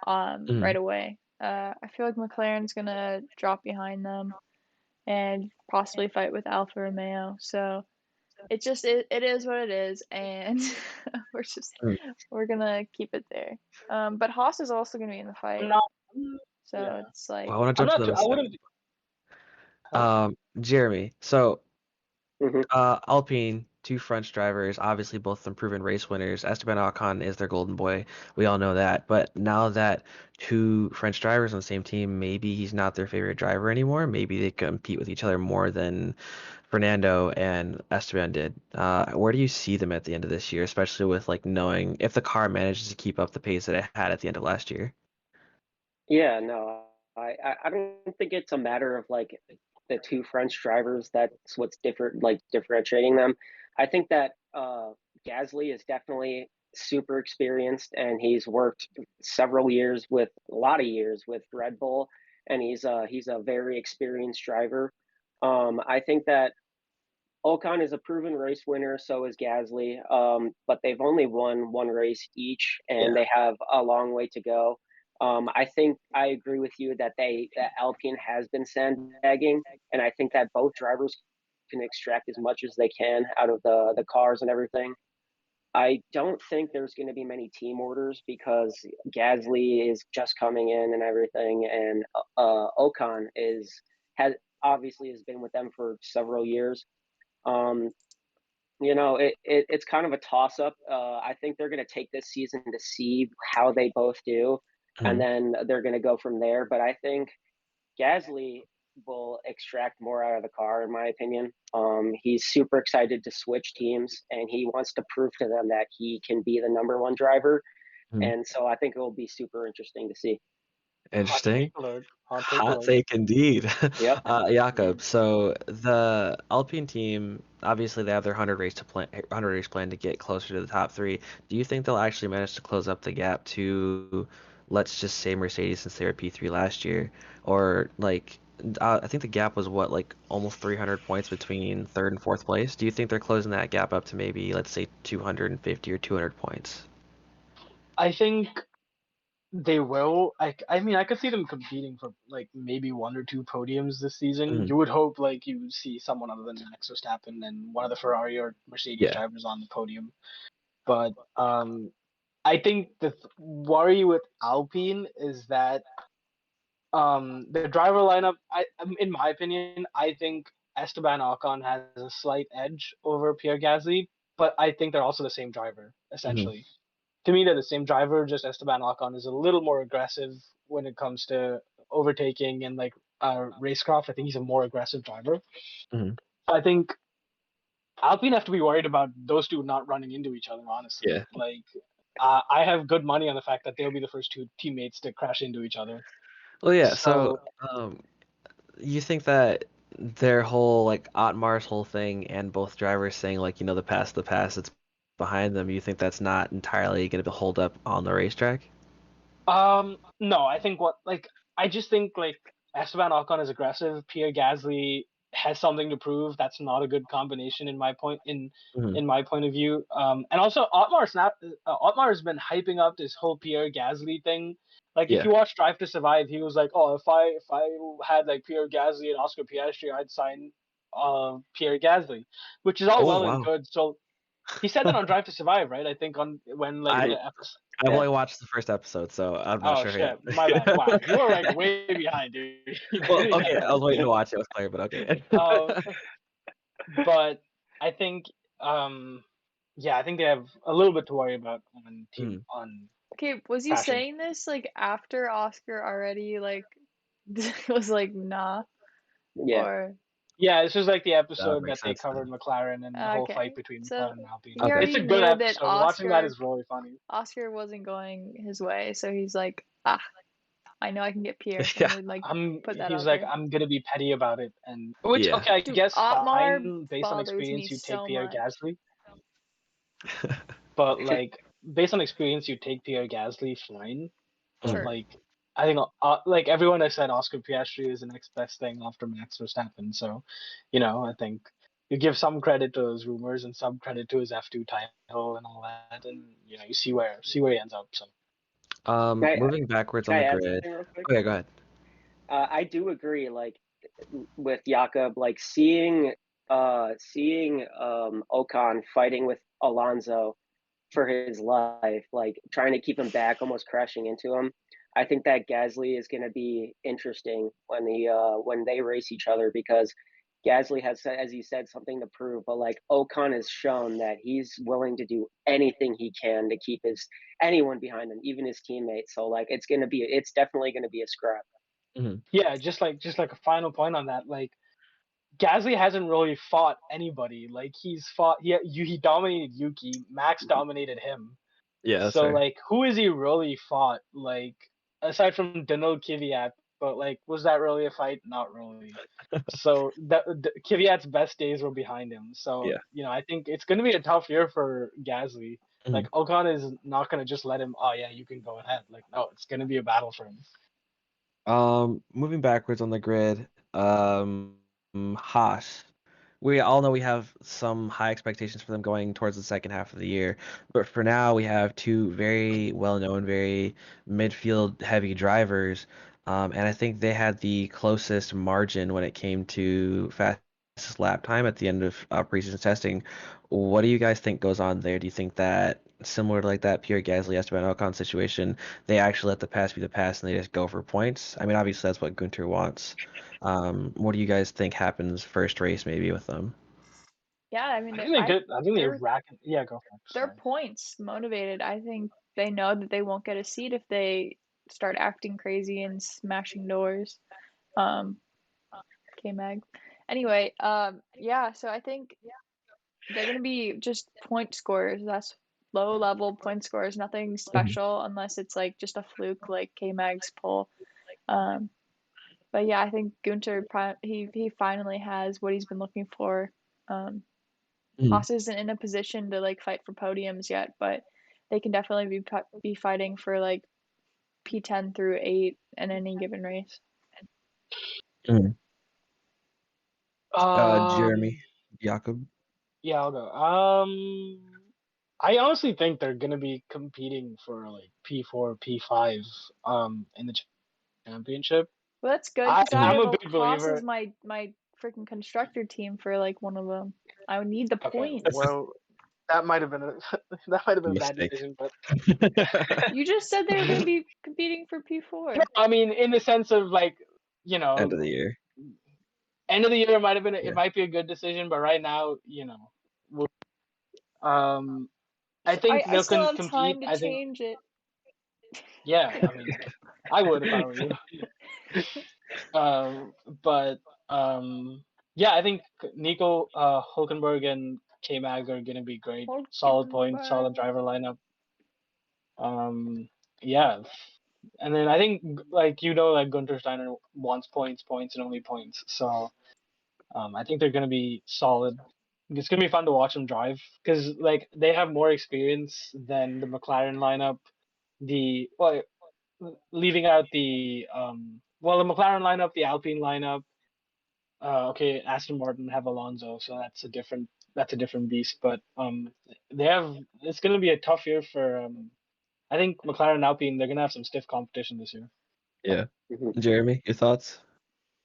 Mm, right away. I feel like McLaren's going to drop behind them and possibly fight with Alfa Romeo. So it is what it is, and we're just mm. we're gonna keep it there. But Haas is also gonna be in the I'm fight, not, so yeah. it's like Well, I want to I'm jump to not, them in a I second. wouldn't, huh? Jeremy, so Mhm. Alpine, two French drivers, obviously both of them proven race winners. Esteban Ocon is their golden boy. We all know that. But now that two French drivers on the same team, maybe he's not their favorite driver anymore. Maybe they compete with each other more than Fernando and Esteban did. Where do you see them at the end of this year, especially with like knowing if the car manages to keep up the pace that it had at the end of last year? Yeah, no, I don't think it's a matter of like the two French drivers. That's what's different, like differentiating them. I think that Gasly is definitely super experienced, and he's worked several years with a lot of years with Red Bull, and he's a very experienced driver. I think that Ocon is a proven race winner, so is Gasly. But they've only won one race each, and Yeah. they have a long way to go. I think I agree with you that Alpine has been sandbagging, and I think that both drivers can extract as much as they can out of the cars and everything. I don't think there's going to be many team orders because Gasly is just coming in and everything, and Ocon has obviously has been with them for several years. Um, It's kind of a toss up. I think they're going to take this season to see how they both do, and Mhm. then they're going to go from there. But I think Gasly will extract more out of the car, in my opinion. He's super excited to switch teams, and he wants to prove to them that he can be the number one driver. Mhm. And so I think it will be super interesting to see. Hot Interesting. take alert. Hot take Hot alert. take indeed. Yep. Yakhub, so the Alpine team, obviously they have their 100 race plan to get closer to the top three. Do you think they'll actually manage to close up the gap to, let's just say Mercedes, since they were P3 last year, or like I think the gap was what, like almost 300 points between third and fourth place. Do you think they're closing that gap up to maybe, let's say, 250 or 200 points? I think they will. I mean, I could see them competing for like maybe one or two podiums this season. Mhm. You would hope like you see someone other than Max Verstappen and one of the Ferrari or Mercedes Yeah. drivers on the podium. But I think the worry with Alpine is that the driver lineup. In my opinion, I think Esteban Ocon has a slight edge over Pierre Gasly, but I think they're also the same driver Mhm. essentially. To me, they're the same driver. Just Esteban Ocon is a little more aggressive when it comes to overtaking and like racecraft. I think he's a more aggressive driver. Mhm. So I think Alpine have to be worried about those two not running into each other. Honestly, Yeah. like I have good money on the fact that they'll be the first two teammates to crash into each other. Well, yeah. So, So you think that their whole like Otmar's whole thing and both drivers saying like, the past, it's behind them, you think that's not entirely going to hold up on the racetrack? no, I think I just think like Esteban Ocon is aggressive. Pierre Gasly has something to prove. That's not a good combination Hmm. in my point of view. And also Otmar has been hyping up this whole Pierre Gasly thing. Like if Yeah. you watch Drive to Survive, he was like, "Oh, if I had like Pierre Gasly and Oscar Piastri, I'd sign Pierre Gasly," which is all Oh, well and wow. good. So he said that on Drive to Survive, right? I think on when like I the episode. I've Yeah. only watched the first episode, so I'm not Oh sure yet. shit, my bad. Wow, you are like way behind, dude. Well, okay, I was waiting to watch it with Claire, but okay. um, but I think, um, yeah, I think they have a little bit to worry about on Hmm. team on Okay, was you crashing. saying this like after Oscar already like was like nah Yeah. or Yeah, this was like the That would episode make that they sense covered then. McLaren and the whole okay. fight between So McLaren and Alpine. he Okay. It's already a good knew that episode. Watching that is really funny. Oscar wasn't going his way, so he's like, ah, I know I can get Pierre, so I'm Yeah. gonna like put that He's out like, there. I'm gonna be petty about it, and which Yeah. okay, I Dude, guess Otmar fine based on bothers me experience, you take so Pierre much. Gasly. But like based on experience, you take Pierre Gasly, fine. But Mhm. Sure. like I think like everyone has said, Oscar Piastri is the next best thing after Max Verstappen. So, I think you give some credit to those rumors and some credit to his F2 title and all that, and you see where he ends up. So Can I, Moving backwards can on I the add grid. something real quick? Oh yeah, go ahead. I do agree, like with Jakob, like seeing Ocon fighting with Alonso for his life, like trying to keep him back, almost crashing into him. I think that Gasly is going to be interesting when they race each other, because Gasly has, as you said, something to prove. But like Ocon has shown that he's willing to do anything he can to keep anyone behind him, even his teammates. So like it's definitely going to be a scrap. Hmm. yeah, just like a final point on that, like Gasly hasn't really fought anybody. Like he dominated Yuki, Max dominated him. Yeah, that's So fair. like, who has he really fought? Like, aside from Danil Kvyat, but like, was that really a fight? Not really. So Kvyat's best days were behind him. So Yeah. I think it's going to be a tough year for Gasly. Mhm. Like Ocon is not going to just let him. Oh yeah, you can go ahead. Like no, it's going to be a battle for him. Moving backwards on the grid, Haas. We all know we have some high expectations for them going towards the second half of the year, but for now we have two very well-known, very midfield-heavy drivers, and I think they had the closest margin when it came to fastest lap time at the end of preseason testing. What do you guys think goes on there? Do you think that similar to like that Pierre Gasly Esteban Ocon situation, they actually let the pass be the pass and they just go for points? I mean, obviously that's what Gunter wants. What do you guys think happens first race maybe with them? Yeah, I mean, I think they're good. I think they're they're racking. Yeah, go for it. they're Sorry. points motivated. I think they know that they won't get a seat if they start acting crazy and smashing doors. K-Mag. Anyway, yeah, so I think they're gonna be just point scorers. That's low level point scorers, nothing special unless it's like just a fluke like K-Mag's pull. Um, but yeah, I think Gunter he finally has what he's been looking for. Haas isn't in a position to like fight for podiums yet, but they can definitely be fighting for like P10 through 8 in any given race. Jeremy, Yakhub. Yeah, I'll go. I honestly think they're gonna be competing for like P4, P5, in the championship. Well, that's good because I I'm have a big Haas believer. as my freaking constructor team for like one of them. I would need the Okay, points. well, that might have been a that might have been a bad Mistake. decision, but You just said they were going to be competing for P4. no, I mean, in the sense of like, End of the year. end of the year might have been Yeah. it might be a good decision, but right now, I think I they'll still have compete. time to I think, change it. yeah, I mean, I would if I were you. But yeah, I think Nico, Hulkenberg, and K-Mag are gonna be great. Solid points, solid driver lineup. Yeah, and then I think like like Gunter Steiner wants points, points, and only points. So I think they're gonna be solid. It's gonna be fun to watch them drive because like they have more experience than the McLaren lineup. Leaving out the the McLaren lineup, the Alpine lineup. Okay, Aston Martin have Alonso, so that's a different beast. But it's gonna be a tough year for I think McLaren and Alpine, they're gonna have some stiff competition this year. Yeah. Mhm. Jeremy, your thoughts?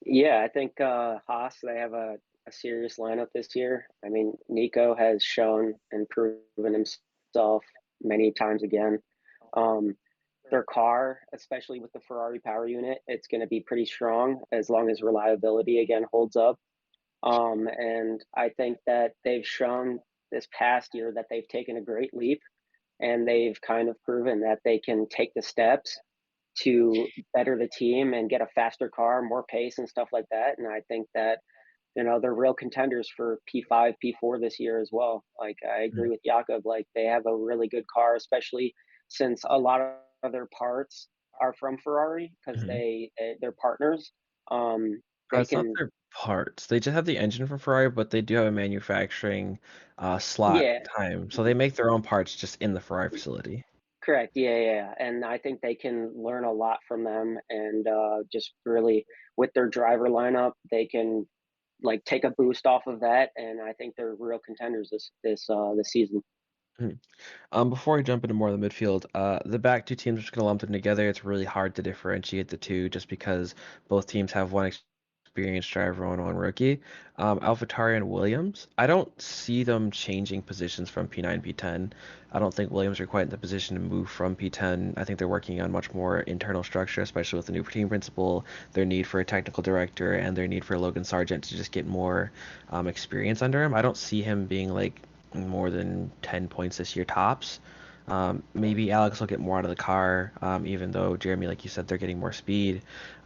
Yeah, I think Haas, they have a serious lineup this year. I mean, Nico has shown and proven himself many times again. Um, their car, especially with the Ferrari power unit, it's going to be pretty strong as long as reliability again holds up. And I think that they've shown this past year that they've taken a great leap and they've kind of proven that they can take the steps to better the team and get a faster car, more pace and stuff like that. And I think that, they're real contenders for P5, P4 this year as well. Like I agree with Jakob, like they have a really good car, especially since a lot of their parts are from Ferrari because they're partners. They It's not can, their parts. They just have the engine from Ferrari, but they do have a manufacturing slot yeah, time. So they make their own parts just in the Ferrari facility. correct. Yeah. And I think they can learn a lot from them and just really with their driver lineup, they can like take a boost off of that. And I think they're real contenders this season. Before I jump into more of the midfield, the back two teams are just going to lump them together. It's really hard to differentiate the two just because both teams have one experienced driver and one rookie. AlphaTauri and Williams, I don't see them changing positions from P9 P10. I don't think Williams are quite in the position to move from P10. I think they're working on much more internal structure, especially with the new team principal, their need for a technical director, and their need for Logan Sargent to just get more experience under him. I don't see him being like more than 10 points this year tops. Maybe Alex will get more out of the car, even though Jeremy, like you said, they're getting more speed.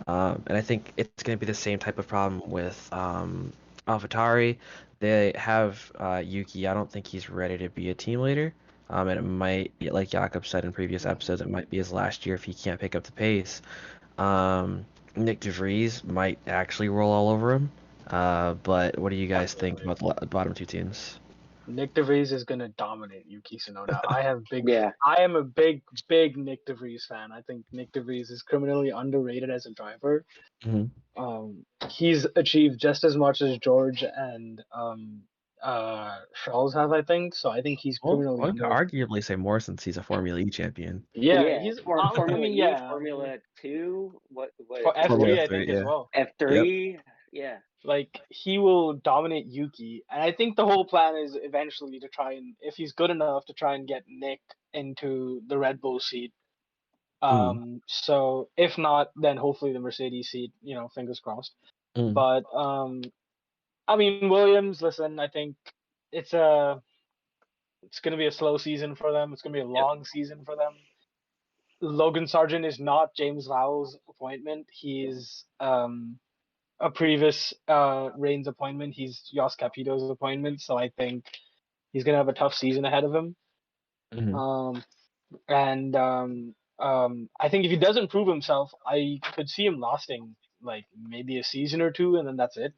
And I think it's going to be the same type of problem with AlphaTauri. They have Yuki. I don't think he's ready to be a team leader. And it might, like Jakob said in previous episodes, it might be his last year if he can't pick up the pace. Nick DeVries might actually roll all over him. But what do you guys think about the bottom two teams? Nick DeVries is gonna dominate Yuki Tsunoda. Yeah. I am a big Nick DeVries fan. I think Nick DeVries is criminally underrated as a driver. He's achieved just as much as George and Charles have, I think. So I think he's criminally One could underrated. arguably say more since he's a Formula E champion. Yeah, he's. I Formula mean, E, yeah, Formula 2, what for Formula F3, I 3, think as yeah. well. F3, yeah. Like he will dominate Yuki, and I think the whole plan is eventually to try and, if he's good enough, to try and get Nick into the Red Bull seat. So if not, then hopefully the Mercedes seat. Fingers crossed. But I mean, Williams. Listen, I think it's going to be a slow season for them. It's going to be a long season for them. Logan Sargent is not James Vowell's appointment. He's a previous Reigns appointment. He's Jos Capito's appointment. So I think he's going to have a tough season ahead of him. Mm-hmm. I think if he doesn't prove himself, I could see him lasting like maybe a season or two, and then that's it.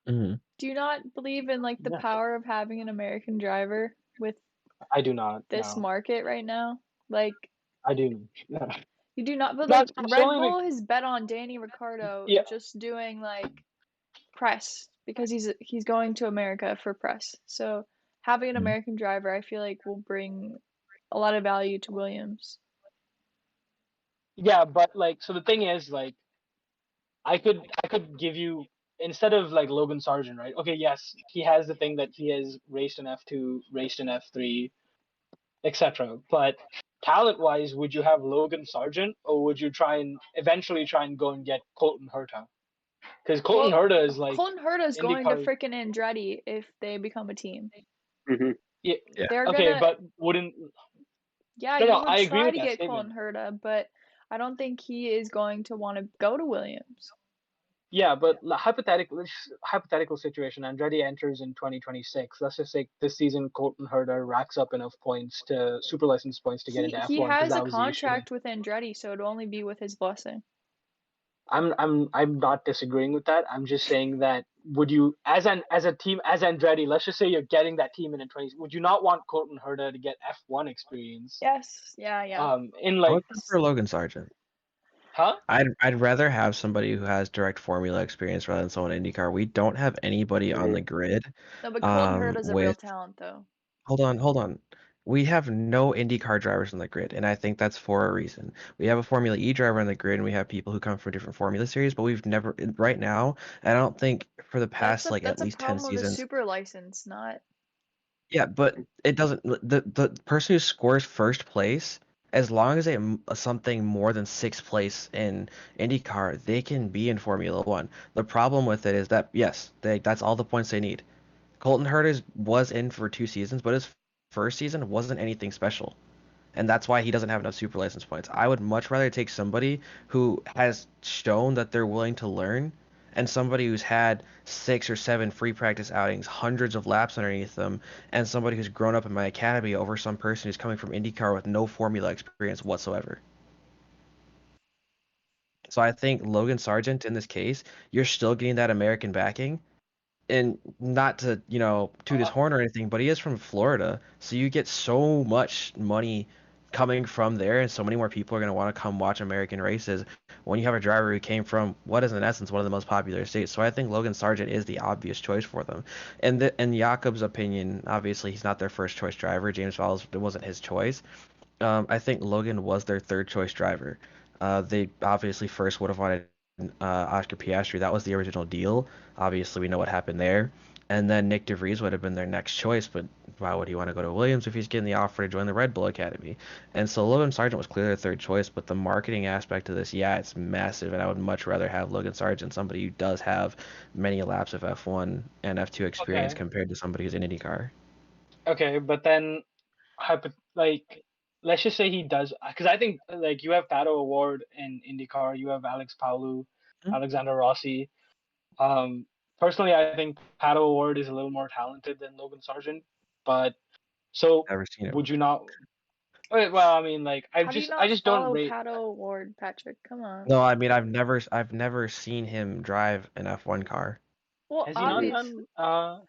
Mm-hmm. Do you not believe in like the power of having an American driver with I do not. this No. market right now? Like, I do. you do not, but like Not Red solely Bull has bet on Danny Ricciardo yeah. just doing like press because he's going to America for press. So having an Mhm. American driver, I feel like will bring a lot of value to Williams. Yeah, but like, so the thing is, like, I could give you, instead of like Logan Sargent, right? Okay, yes, he has the thing that he has raced in F2, raced in F3, etc. But talent-wise, would you have Logan Sargent, or would you eventually try and go and get Colton Herta? Because Colton Well, Herta is like Colton Herta is going to IndyCar. freaking Andretti if they become a team. Mm-hmm. Yeah. Yeah. They're Okay, gonna, but wouldn't? yeah, No, you no, would I agree try with to that get statement. Colton Herta, but I don't think he is going to want to go to Williams. Yeah, but hypothetical situation. Andretti enters in 2026. Let's just say this season Colton Herta racks up enough points to super license points to get into He F1 because has a that was the issue. contract with Andretti, so it'd only be with his blessing. I'm not disagreeing with that. I'm just saying that would you as a team as Andretti, let's just say you're getting that team in 20, would you not want Colton Herta to get F1 experience? Yes, yeah. In I like, would prefer Logan Sargent. huh? I'd rather have somebody who has direct formula experience rather than someone in IndyCar. We don't have anybody on Mm-hmm. the grid. No, but Colton Herta's a real With talent, though. hold on. We have no IndyCar drivers on the grid, and I think that's for a reason. We have a Formula E driver on the grid, and we have people who come from different Formula series, but we've never right now. I don't think for the past like at That's a least 10 problem with a seasons. super license, not. Yeah, but it doesn't. The person who scores first place, as long as they something more than sixth place in IndyCar, they can be in Formula One. The problem with it is that yes, that's all the points they need. Colton Herta was in for 2 seasons, but his first season wasn't anything special, and that's why he doesn't have enough super license points. I would much rather take somebody who has shown that they're willing to learn and somebody who's had 6 or 7 free practice outings, hundreds of laps underneath them, and somebody who's grown up in my academy over some person who's coming from IndyCar with no formula experience whatsoever. So I think Logan Sargent in this case, you're still getting that American backing, and not to, toot his horn or anything, but he is from Florida, so you get so much money coming from there, and so many more people are going to want to come watch American races when you have a driver who came from what is in essence one of the most popular states. So I think Logan Sargent is the obvious choice for them. And in Jakob's opinion, obviously he's not their first choice driver. James Vowles, it wasn't his choice. I think Logan was their third choice driver. They obviously first would have wanted Oscar Piastri. That was the original deal. Obviously, we know what happened there. And then Nick DeVries would have been their next choice, but why would he want to go to Williams if he's getting the offer to join the Red Bull Academy? And so Logan Sargent was clearly their third choice, but the marketing aspect of this, yeah, it's massive, and I would much rather have Logan Sargent, somebody who does have many laps of F1 and F2 experience Okay. compared to somebody who's in IndyCar. Okay, but then like, let's just say he does, because I think like you have Pato Award in IndyCar, you have Alex Paulu, Hmm? Alexander Rossi. Personally, I think Pato Award is a little more talented than Logan Sargent, but so Never seen it. would you not? Well, I mean, like How do you I not just don't follow rate. Pato Ward, Patrick? Come on. No, I mean I've never seen him drive an F1 car. Well, Has he not obvious. done? Has he not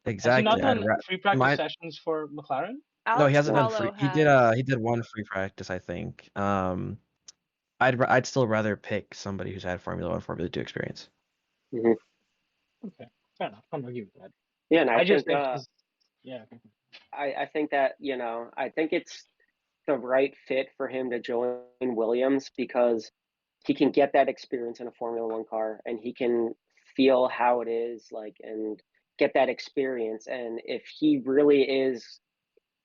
Exactly. done free practice My sessions for McLaren? No, he Alex hasn't done Palou free. has. He did one free practice, I think. I'd still rather pick somebody who's had Formula One, Formula Two experience. Mm-hmm. Okay, fair enough. I'm not with that. Yeah, and I just think think yeah. I think that I think it's the right fit for him to join Williams because he can get that experience in a Formula One car and he can feel how it is like and get that experience. And if he really is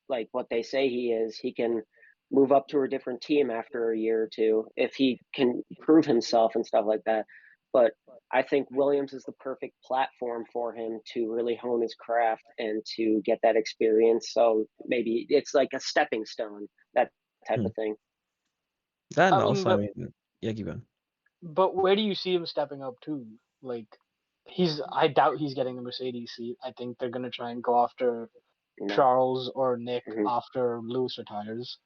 like what they say he can move up to a different team after a year or two if he can prove himself and stuff like that. but I think Williams is the perfect platform for him to really hone his craft and to get that experience. So maybe it's like a stepping stone, that type of thing. That and I mean, also, I mean, yeah, keep going. but where do you see him stepping up to? Like, I doubt he's getting the Mercedes seat. I think they're gonna try and go after No. Charles or Nick Mhm. after Lewis retires.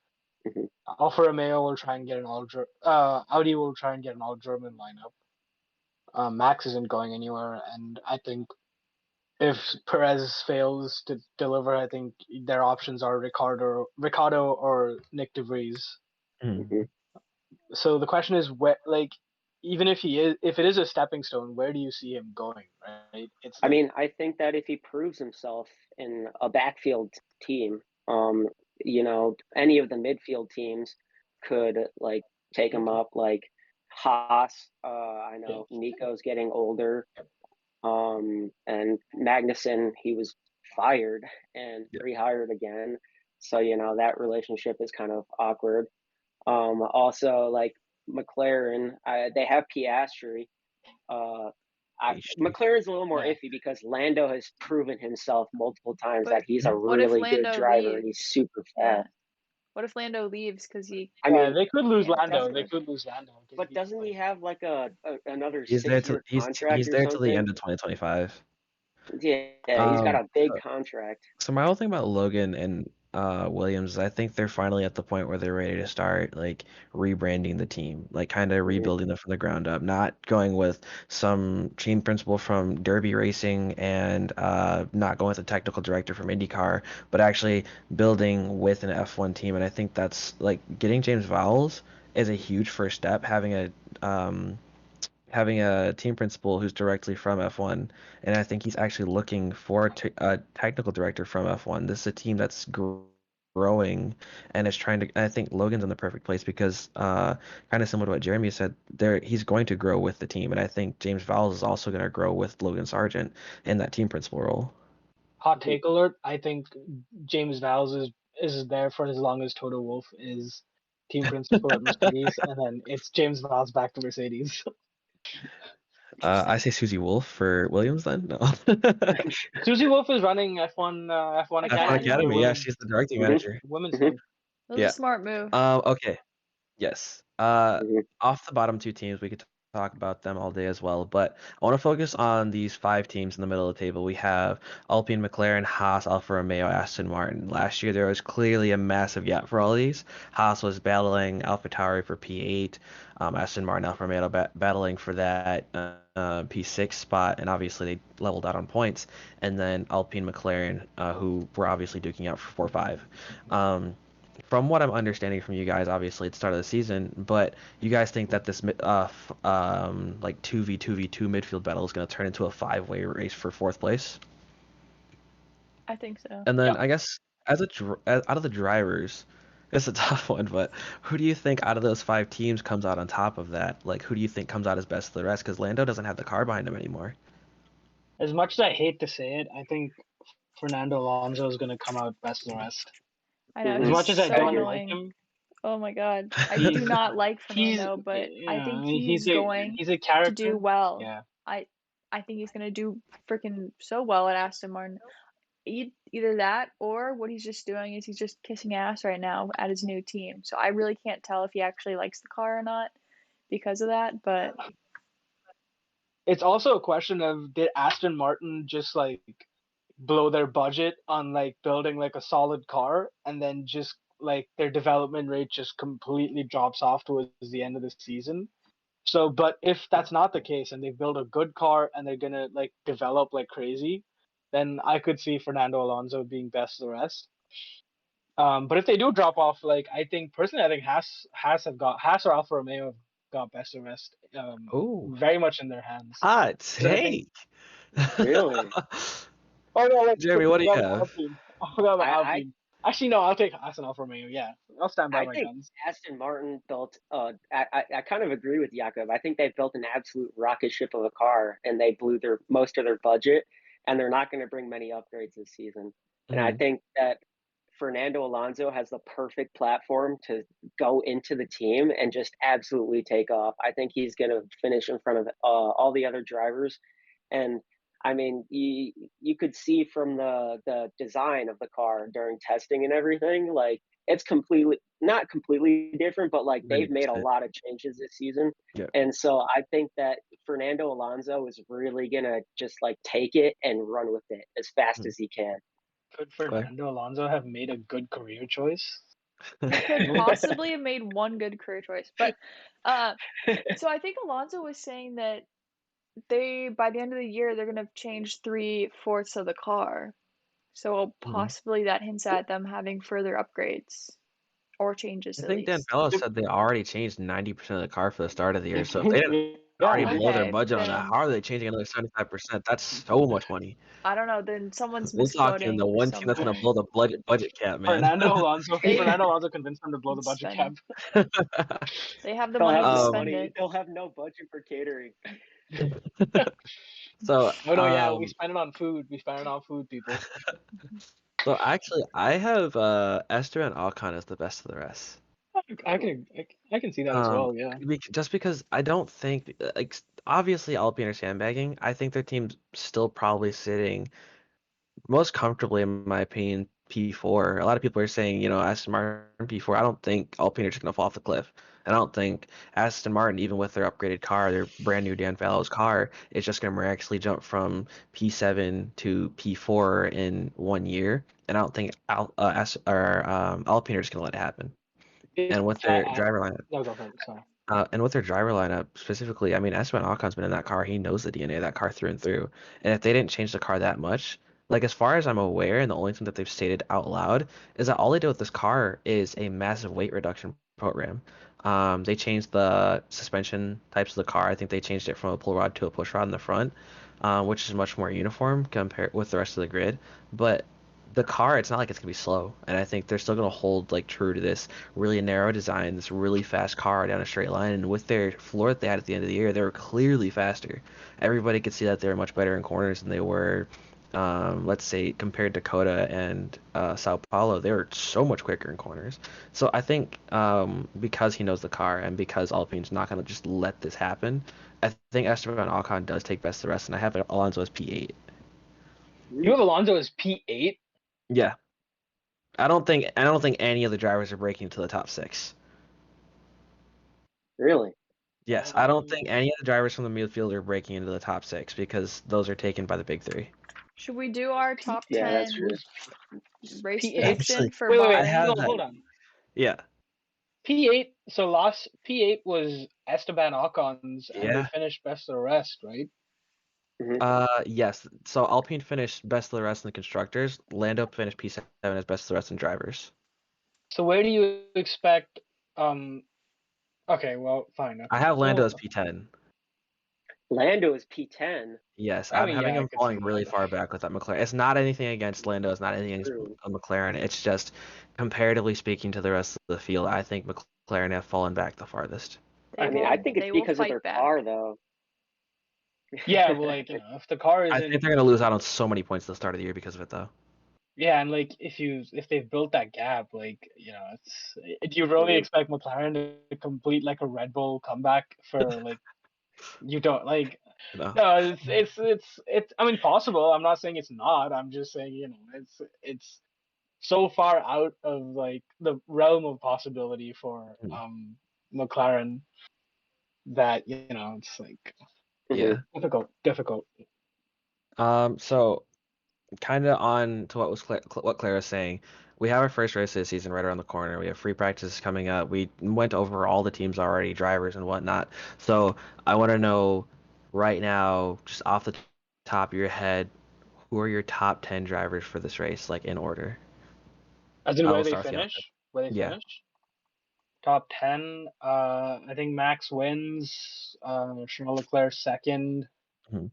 Mhm. Alfa Romeo will try and get an Audi will try and get an all German lineup. Max isn't going anywhere, and I think if Perez fails to deliver, I think their options are Ricardo or Nick DeVries. Mhm. So the question is, even if it is a stepping stone, where do you see him going? Right? It's I like, mean, I think that if he proves himself in a backfield team, um, any of the midfield teams could like take him up. Like Haas, I know Nico's getting older, and Magnussen, he was fired and rehired again, so that relationship is kind of awkward. Also, like McLaren, they have Piastri. Uh, McLaren's a little more iffy because Lando has proven himself multiple times that he's a What if really good Lando driver and leaves? he's super Yeah. fast. What if Lando leaves because he? I mean, they could lose Yeah, Lando. They definitely. could lose Lando. but doesn't he have like another He's there 6-year he's contract or there till the something? end of 2025. Yeah, he's got a big contract. So my whole thing about Logan and Williams is I think they're finally at the point where they're ready to start like rebranding the team, like kind of rebuilding them from the ground up, not going with some team principal from Derby Racing and not going with a technical director from IndyCar, but actually building with an F1 team. And I think that's like getting James Vowles is a huge first step. Having a team principal who's directly from F1, and I think he's actually looking for a technical director from F1. This is a team that's growing and is trying to. I think Logan's in the perfect place because, kind of similar to what Jeremy said, he's going to grow with the team, and I think James Vowles is also going to grow with Logan Sargent in that team principal role. Hot take alert! I think James Vowles is there for as long as Toto Wolff is team principal at Mercedes, and then it's James Vowles back to Mercedes. I say Susie Wolf for Williams then. No. Susie Wolff is running F1 F1 Academy. Academy, yeah, she's the directing manager. women's Mhm. team. That was Yeah. a smart move. Okay. Yes. Off the bottom two teams, we could talk about them all day as well, but I want to focus on these five teams in the middle of the table. We have Alpine, McLaren, Haas, Alfa Romeo, Aston Martin. Last year, there was clearly a massive gap for all of these. Haas was battling AlphaTauri for P8, Aston Martin, Alfa Romeo battling for that P6 spot, and obviously they leveled out on points. And then Alpine, McLaren, who were obviously duking out for 4-5. From what I'm understanding from you guys, obviously it's the start of the season, but you guys think that this like 2v2v2 midfield battle is going to turn into a 5-way race for fourth place? I think so. And then I guess out of the drivers, it's a tough one, but who do you think out of those five teams comes out on top of that? Like, who do you think comes out as best of the rest? Because Lando doesn't have the car behind him anymore. As much as I hate to say it, I think Fernando Alonso is going to come out best of the rest. I know Mhm. As he's much as I so don't annoying. like him, Oh my god, I do not like he's Fernando, but I yeah, think he's going a to character. do well. Yeah. I think he's gonna do freaking so well at Aston Martin. Either that or what he's just doing is he's just kissing ass right now at his new team. So I really can't tell if he actually likes the car or not because of that. But It's also a question of, did Aston Martin just like blow their budget on like building like a solid car, and then just like their development rate just completely drops off towards the end of the season? So, but if that's not the case and they build a good car and they're gonna like develop like crazy, then I could see Fernando Alonso being best of the rest. But if they do drop off, like I think personally, I think Haas or Alfa Romeo have got best of the rest. Oh, Very much in their hands. hot So I think. take. Really? Oh no, like, Jeremy, what do you I forgot about have? Alpine. I forgot about I Alpine. Actually, no, I'll take Haas and Alfa Romeo. Yeah, I'll stand by I my think guns. Aston Martin built. I kind of agree with Yakhub. I think they built an absolute rocket ship of a car, and they blew most of their budget, and they're not going to bring many upgrades this season. And I Mhm. think that Fernando Alonso has the perfect platform to go into the team and just absolutely take off. I think he's going to finish in front of all the other drivers. And I mean, you could see from the design of the car during testing and everything, like it's not completely different, but like they've made a lot of changes this season. Yeah. And so I think that Fernando Alonso is really gonna just like take it and run with it as fast as he can. Could Fernando Alonso have made a good career choice? He could possibly have made one good career choice, but so I think Alonso was saying that by the end of the year they're gonna change 3/4 of the car. So possibly that hints at them having further upgrades or changes I at think Dan least. Fellows said they already changed 90% of the car for the start of the year. So if they didn't Yeah, already yeah. blow their Okay, budget on that, then how are they changing another 75%? That's so much money. I don't know. Then someone's We're talking the misquoting one team that's gonna something. blow the budget cap, man. Fernando Alonso They convinced them to blow the budget spend. cap. They have the They'll money have to no spend money. it. They'll have no budget for catering. So Oh no, yeah, we spend it on food. We spend it on food, people. so actually I have Esteban Ocon as the best of the rest. I can see that as well. Yeah. Just because I don't think like obviously Alpine are sandbagging. I think their team's still probably sitting most comfortably, in my opinion, P4. A lot of people are saying, Aston Martin P4. I don't think Alpine are just gonna fall off the cliff. I don't think Aston Martin, even with their upgraded car, their brand new Dan Fallows car, is just gonna miraculously jump from P7 to P4 in 1 year. And I don't think Alpine are just gonna let it happen. And with their driver lineup. No, go for it. Sorry. And with their driver lineup specifically, I mean, Esteban Ocon's been in that car. He knows the DNA of that car through and through. And if they didn't change the car that much, like as far as I'm aware, and the only thing that they've stated out loud is that all they did with this car is a massive weight reduction program. They changed the suspension types of the car. I think they changed it from a pull rod to a push rod in the front, which is much more uniform compared with the rest of the grid. But the car, it's not like it's gonna be slow, and I think they're still gonna hold like true to this really narrow design, this really fast car down a straight line. And with their floor that they had at the end of the year, they were clearly faster. Everybody could see that they were much better in corners than they were, let's say, compared to Coda and Sao Paulo. They were so much quicker in corners. So I think because he knows the car and because Alpine's not gonna just let this happen, I think Esteban Ocon does take best of the rest, and I have Alonso as P8. You have Alonso as P8? Yeah. I don't think any of the drivers are breaking to the top 6. Really? Yes, I don't think any of the drivers from the midfield are breaking into the top 6 because those are taken by the big 3. Should we do our top Yeah, 10 that's true. race P8? prediction for Wait, Bahrain? hold on. Yeah. P8. So last P8 was Esteban Ocon's, and they Yeah. finished best of the rest, right? Yes. So Alpine finished best of the rest in the constructors. Lando finished P7 as best of the rest in drivers. So where do you expect? Okay, well, fine. Okay. I have Lando as P10. Lando is P10. Yes, I I'm mean, having yeah, I him could falling see really that. far back with that McLaren. It's not anything against Lando. It's not anything against True. McLaren. It's just comparatively speaking to the rest of the field, I think McLaren have fallen back the farthest. I mean, I think it's because of their car, though. Yeah, well, like, if the car isn't. I think they're gonna lose out on so many points at the start of the year because of it, though. Yeah, and like if they've built that gap, like do you really expect McLaren to complete like a Red Bull comeback for like you don't like No. no it's I mean possible. I'm not saying it's not. I'm just saying it's so far out of like the realm of possibility for McLaren that it's like Yeah. difficult. So kind of on to what Claire was saying. We have our first race of the season right around the corner. We have free practices coming up. We went over all the teams already, drivers and whatnot. So I want to know right now, just off the top of your head, who are your top 10 drivers for this race, like in order? As in I where will they start with finish? Yakhub. Where they Yeah. finish? Top 10. I think Max wins. Charles Leclerc second. Mhm.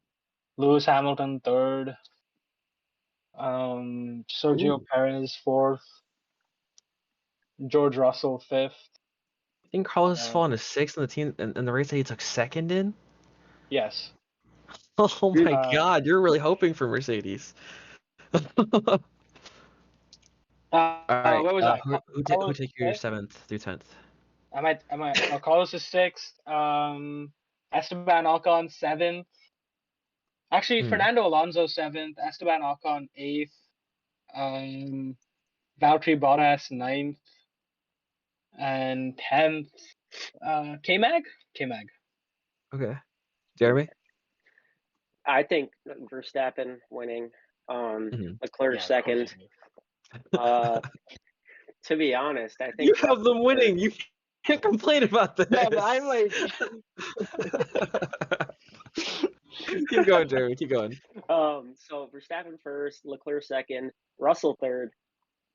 Lewis Hamilton third. Sergio Perez fourth. George Russell fifth. I think Carlos has fallen to 6th in the team in the race that he took second in. Yes. Oh my God, you're really hoping for Mercedes. All right. What was I? Who take your 7th through 10th? Carlos is 6th. Esteban Ocon 7th. Actually, Fernando Alonso 7th. Esteban Ocon 8th. Valtteri Bottas 9th. And 10th. K-Mag. Okay. Jeremy? I think Verstappen winning. Leclerc Yeah, second. To be honest, I think You have them winning. You can't complain about this. No, but I'm like. Keep going, Jeremy. Keep going. So Verstappen first, Leclerc second, Russell third.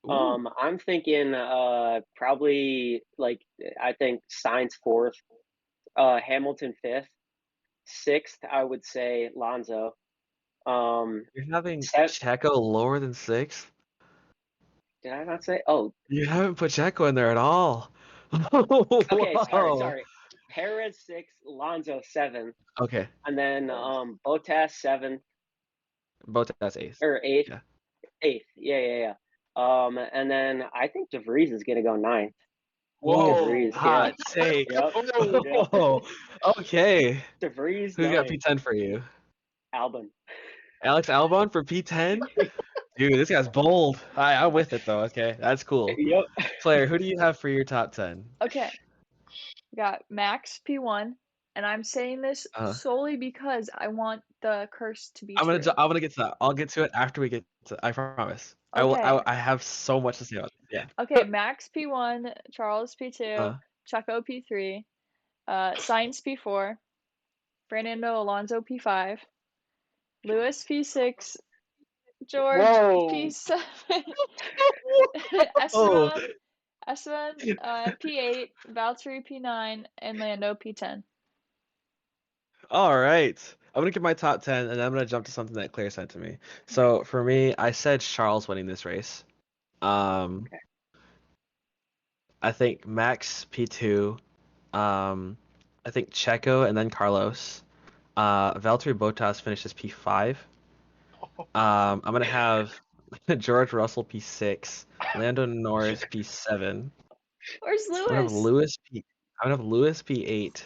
Ooh. I'm thinking probably like I think Sainz fourth, Hamilton fifth, sixth I would say Lonzo. You're having Seventh, Checo lower than 6th? did I not say? Oh, You haven't put Checo in there at all. okay, Whoa. sorry. Perez sixth, Lonzo seventh, Okay. and then Bottas seventh Bottas 8th. or eighth. Yeah. Eighth, yeah. And then I think DeVries is gonna go ninth. Whoa. DeVries, Hot take. Yep. Oh, okay. DeVries Who's got ninth. P10 for you? Albon. Alex Albon for P10? Dude, this guy's bold. I'm with it though. Okay, that's cool. Yep. Claire, who do you have for your top 10? Okay. We got Max P1, and I'm saying this solely because I want the curse to be true. I'm gonna get to that. I'll get to it after we get to. I promise. Okay. I have so much to say about this. Yeah. Okay, Max P1, Charles P2, Checo P3, Sainz P4, Fernando Alonso P5, Lewis P6, George Whoa. P7, Oh. Esteban P8, Valtteri P9, and Lando P10. All right. I'm gonna give my top 10, and I'm gonna jump to something that Claire sent to me. So for me, I said Charles winning this race. Okay. I think Max P2. I think Checo and then Carlos. Valtteri Bottas finishes P5. I'm gonna have George Russell P6, Lando Norris P7. Where's I'm gonna have Lewis? I'm gonna have Lewis P8,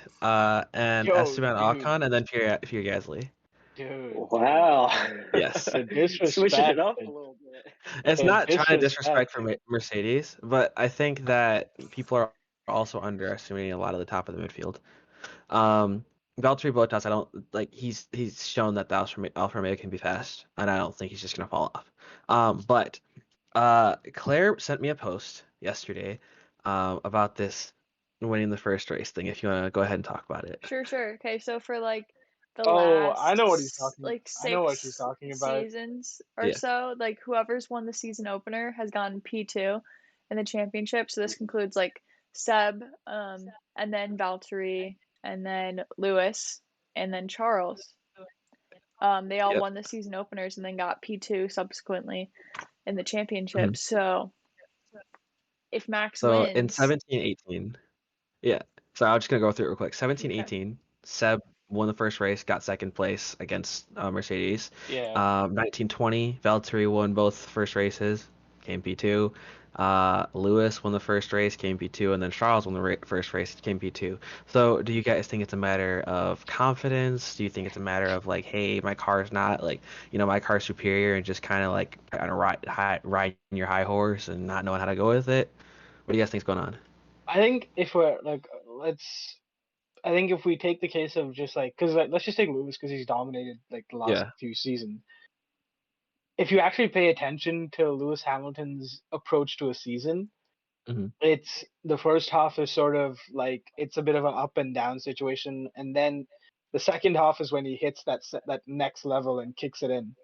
and Yo, Esteban dude. Ocon, and then Pierre Gasly. Dude. Wow. Yes. The disrespect. Switching it up a little bit. It's The not trying to disrespect disrespect. for Mercedes, but I think that people are also underestimating a lot of the top of the midfield. Valtteri Bottas, I don't like. He's shown that the Alfa Romeo can be fast, and I don't think he's just gonna fall off. But Claire sent me a post yesterday about this winning the first race thing. If you want to go ahead and talk about it. Sure. Okay, so for like the I know what he's last talking. like I know what she's 6 talking about. seasons or Yeah. so, like whoever's won the season opener has gone P2 in the championship. So this concludes like Seb, and then Valtteri, and then Lewis, and then Charles. They all Yep. won the season openers and then got P2 subsequently in the championship. So if Max So wins, in 17-18, yeah. So I'm just gonna go through it real quick. 17-18, Seb won the first race, got second place against Mercedes. Yeah. 19-20, Valtteri won both first races, came P2. Lewis won the first race, came P2, and then Charles won the first race, came P2. So do you guys think it's a matter of confidence? Do you think it's a matter of like, hey, my car's not like, my car's superior, and just kind of like riding your high horse and not knowing how to go with it? What do you guys think's going on? I think if we're like, I think if we take the case of just like, because like, let's just take Lewis because he's dominated like the last few seasons. If you actually pay attention to Lewis Hamilton's approach to a season, it's the first half is sort of like it's a bit of an up and down situation, and then the second half is when he hits that next level and kicks it in.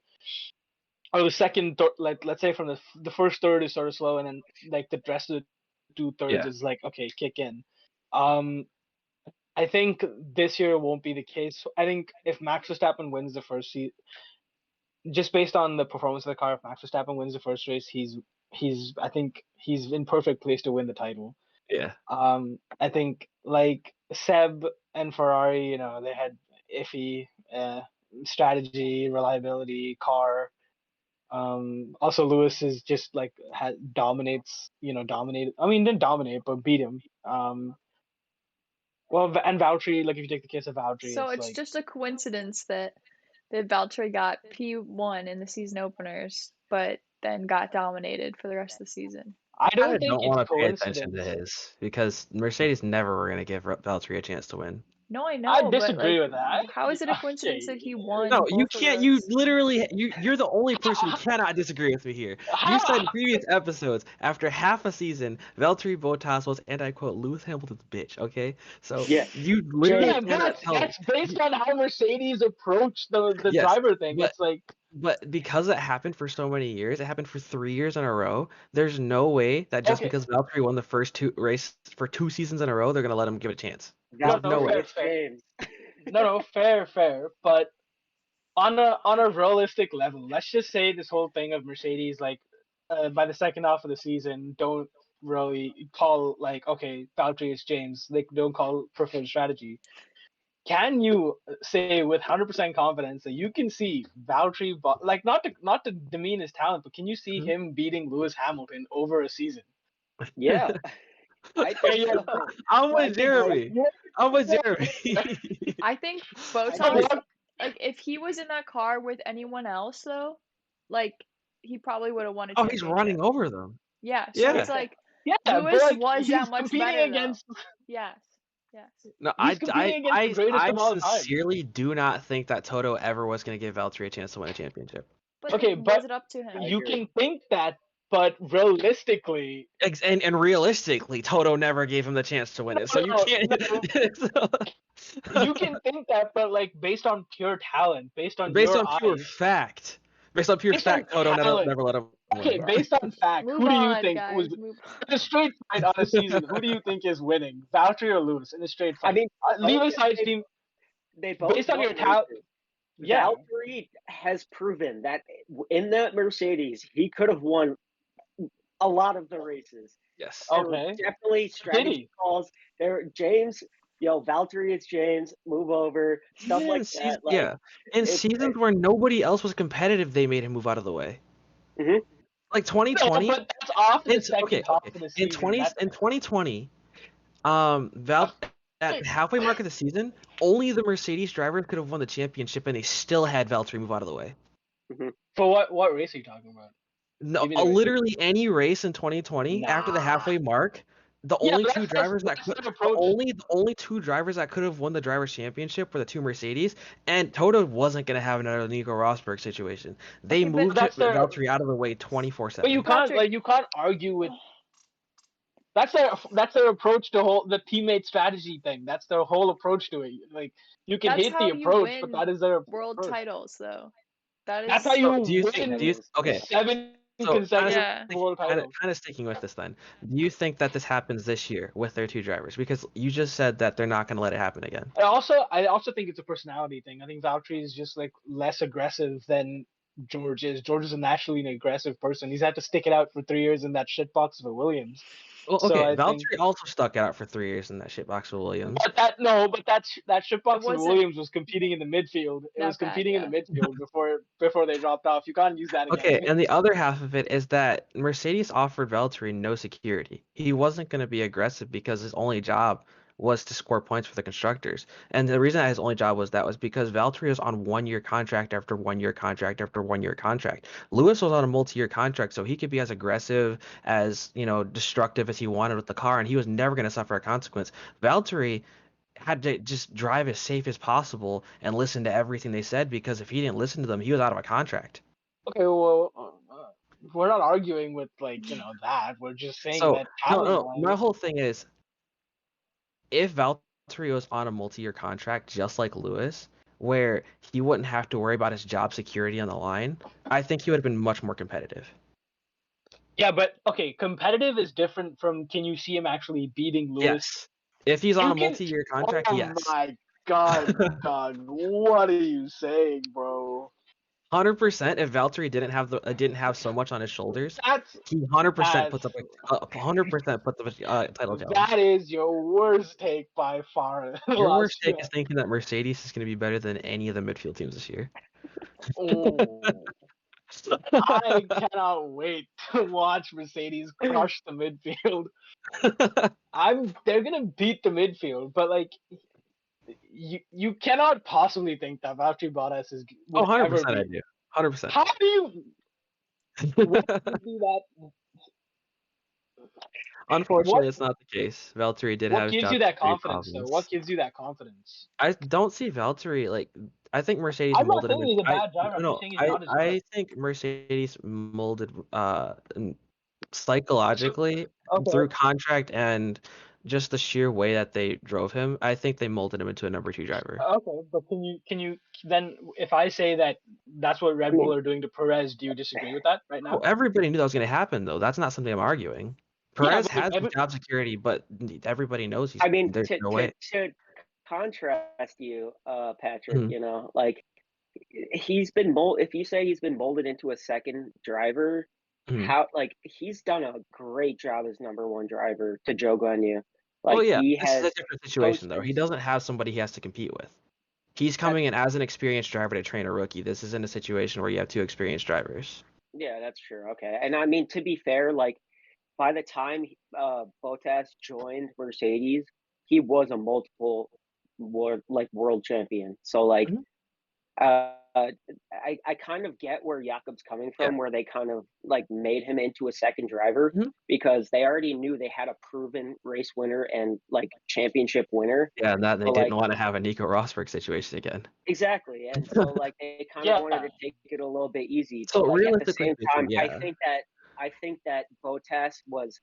Or the second, like let's say from the first third is sort of slow, and then like the rest of the 2/3 is like okay, kick in. I think this year won't be the case. I think if Max Verstappen wins the first season, just based on the performance of the car, if Max Verstappen wins the first race, I think he's in perfect place to win the title. Yeah. I think like Seb and Ferrari, they had iffy strategy, reliability, car. Also, Lewis is just like dominates. I mean, didn't dominate, but beat him. Well, and Valtteri, like if you take the case of Valtteri, So it's it's like just a coincidence that Valtteri got P1 in the season openers, but then got dominated for the rest of the season. I I don't think don't it's want to pay attention to coincidence. his because Mercedes never were going to give Valtteri a chance to win. No, I I know, but disagree like, with that. how is it a coincidence that he won No, you both of can't. You those? literally, you're the only person who cannot disagree with me here. You said in previous episodes, after half a season, Valtteri Bottas was, and I quote, Lewis Hamilton's bitch. Okay, so Yeah. you literally Yeah, cannot tell me. that's based on how Mercedes approached the Yes, driver thing. but It's like, but because it happened for so many years, it happened for 3 years in a row. There's no way that just okay, because Valtteri won the first two race for 2 seasons in a row, they're gonna let him give it a chance. There's no way. fair. James. No, fair. But on a realistic level, let's just say this whole thing of Mercedes, like, by the second half of the season, don't really call like, okay, Valtteri is James. They don't call preferred strategy. Can you say with 100% confidence that you can see Valtteri, like not to demean his talent, but can you see Mhm. him beating Lewis Hamilton over a season? Yeah. I think so. I'm I with think so. Jeremy. I'm with Jeremy. I think I Bottas, think- like, if he was in that car with anyone else, though, like, he probably would have won a Oh, he's championship. running over them. Yeah, so Yeah. it's like, Yeah, but Lewis like was he's that much competing better, against though. Yes. No, he's competing against the greatest I of all time. sincerely do not think that Toto ever was going to give Valtteri a chance to win a championship. But Okay, was but it up to him? you agree. can think that, but realistically, And realistically, Toto never gave him the chance to win it. So you No, can't. you can think that, but like based on pure talent, based on Based your on pure eyes, fact. Based on pure based on fact, Toto talent. never let him Okay, win. based on fact, Move who do you on, think guys. was Move on. in a straight fight on a season? Who do you think is winning, Valtteri or Lewis in a straight fight? I mean, Leave aside team. they both Based on won your talent, races. yeah. Valtteri has proven that in that Mercedes, he could have won a lot of the races. Yes. There were Okay. definitely Did strategy he? calls. James, Valtteri, it's James. Move over, stuff Yeah, like in that. Like in it's seasons where nobody else was competitive, they made him move out of the way. mhm. Like No, 2020. but that's off the It's second okay. half of the In season. That's 2020, Val at the halfway mark of the season, only the Mercedes drivers could have won the championship, and they still had Valtteri move out of the way. for what race are you talking about? No, Give me the race. literally any race in 2020 after the Nah. halfway mark, the Yeah, only but two drivers that that's could, an approach. the only two drivers that could have won the drivers' championship were the two Mercedes, and Toto wasn't gonna have another Nico Rosberg situation. They Okay, but moved That's their. Valtteri out of the way 24/7. But you can't argue with. That's their approach to the teammate strategy thing. That's their whole approach to it. Like you can that's hate how the you approach, but win that is their world approach. titles, though. That That's how is. you So do you think? win Do you okay? 7 So consecutive Yeah. world titles. kind of sticking with this then. Do you think that this happens this year with their two drivers? Because you just said that they're not going to let it happen again. I also think it's a personality thing. I think Valtteri is just like less aggressive than George is. George is a naturally an aggressive person. He's had to stick it out for 3 years in that shitbox of a Williams. Well, So okay, I Valtteri think, also stuck it out for 3 years in that shitbox with Williams. but that shitbox of wasn't Williams was competing in the midfield. It that was bad, competing in yeah. the midfield before they dropped off. You can't use that again. Okay, and the other half of it is that Mercedes offered Valtteri no security. He wasn't going to be aggressive because his only job was to score points for the constructors. And the reason that his only job was because Valtteri was on 1 year contract after 1 year contract after 1 year contract. Lewis was on a multi-year contract, so he could be as aggressive, as, destructive as he wanted with the car, and he was never going to suffer a consequence. Valtteri had to just drive as safe as possible and listen to everything they said, because if he didn't listen to them, he was out of a contract. Okay, well, we're not arguing with that. We're just saying So that no, talent-wise. my whole thing is, if Valtteri was on a multi-year contract just like Lewis, where he wouldn't have to worry about his job security on the line, I think he would have been much more competitive. Yeah, but okay, competitive is different from can you see him actually beating Lewis? Yes. If he's on a You can- multi-year contract, Oh yes. my god, dog! What are you saying, bro? 100%. If Valtteri didn't have so much on his shoulders, That's he 100% that's- puts up 100% puts up a title challenge. that is your worst take by far. Your worst take is thinking that Mercedes is going to be better than any of the midfield teams this year. Oh. I cannot wait to watch Mercedes crush the midfield. They're gonna beat the midfield, but like you cannot possibly think that Valtteri Bottas would 100% ever I be. do. 100%. How do you? When do you do that? Unfortunately, What it's not the case. Valtteri did what have gives job you that security confidence though? What problems. gives you that confidence? I don't see Valtteri like. I think Mercedes I'm not molded him. saying he's a I bad driver. I'm no, just saying he's not as I good. think Mercedes molded psychologically Okay. through contract and just the sheer way that they drove him. I think they molded him into a number 2 driver. Okay, but can you then if I say that that's what Red Bull are doing to Perez, do you disagree with that right Oh, now? everybody knew that was going to happen, though. That's not something I'm arguing. Yeah, Perez but like has the job security, but everybody knows I mean, there's to no to way. to contrast you, Patrick, Mhm. like he's been if you say he's been molded into a second driver, Mhm. how like he's done a great job as number 1 driver to Joe Guanyu. Well, Like yeah, he this is a has different situation, though. He posters. doesn't have somebody he has to compete with. He's That's coming in as an experienced driver to train a rookie. This isn't a situation where you have 2 experienced drivers. yeah, that's true. Okay, and I mean to be fair, like by the time Bottas joined Mercedes, he was a multiple world champion. So like Mhm. I kind of get where Yakhub's coming Yeah. from, where they kind of like made him into a second driver Mhm. because they already knew they had a proven race winner and like championship winner. Yeah, and that they So like didn't want to have a Nico Rosberg situation again. exactly, and so like they kind of yeah, wanted to take it a little bit easy, So but like at the realistically same speaking, time, yeah. I think that Bottas was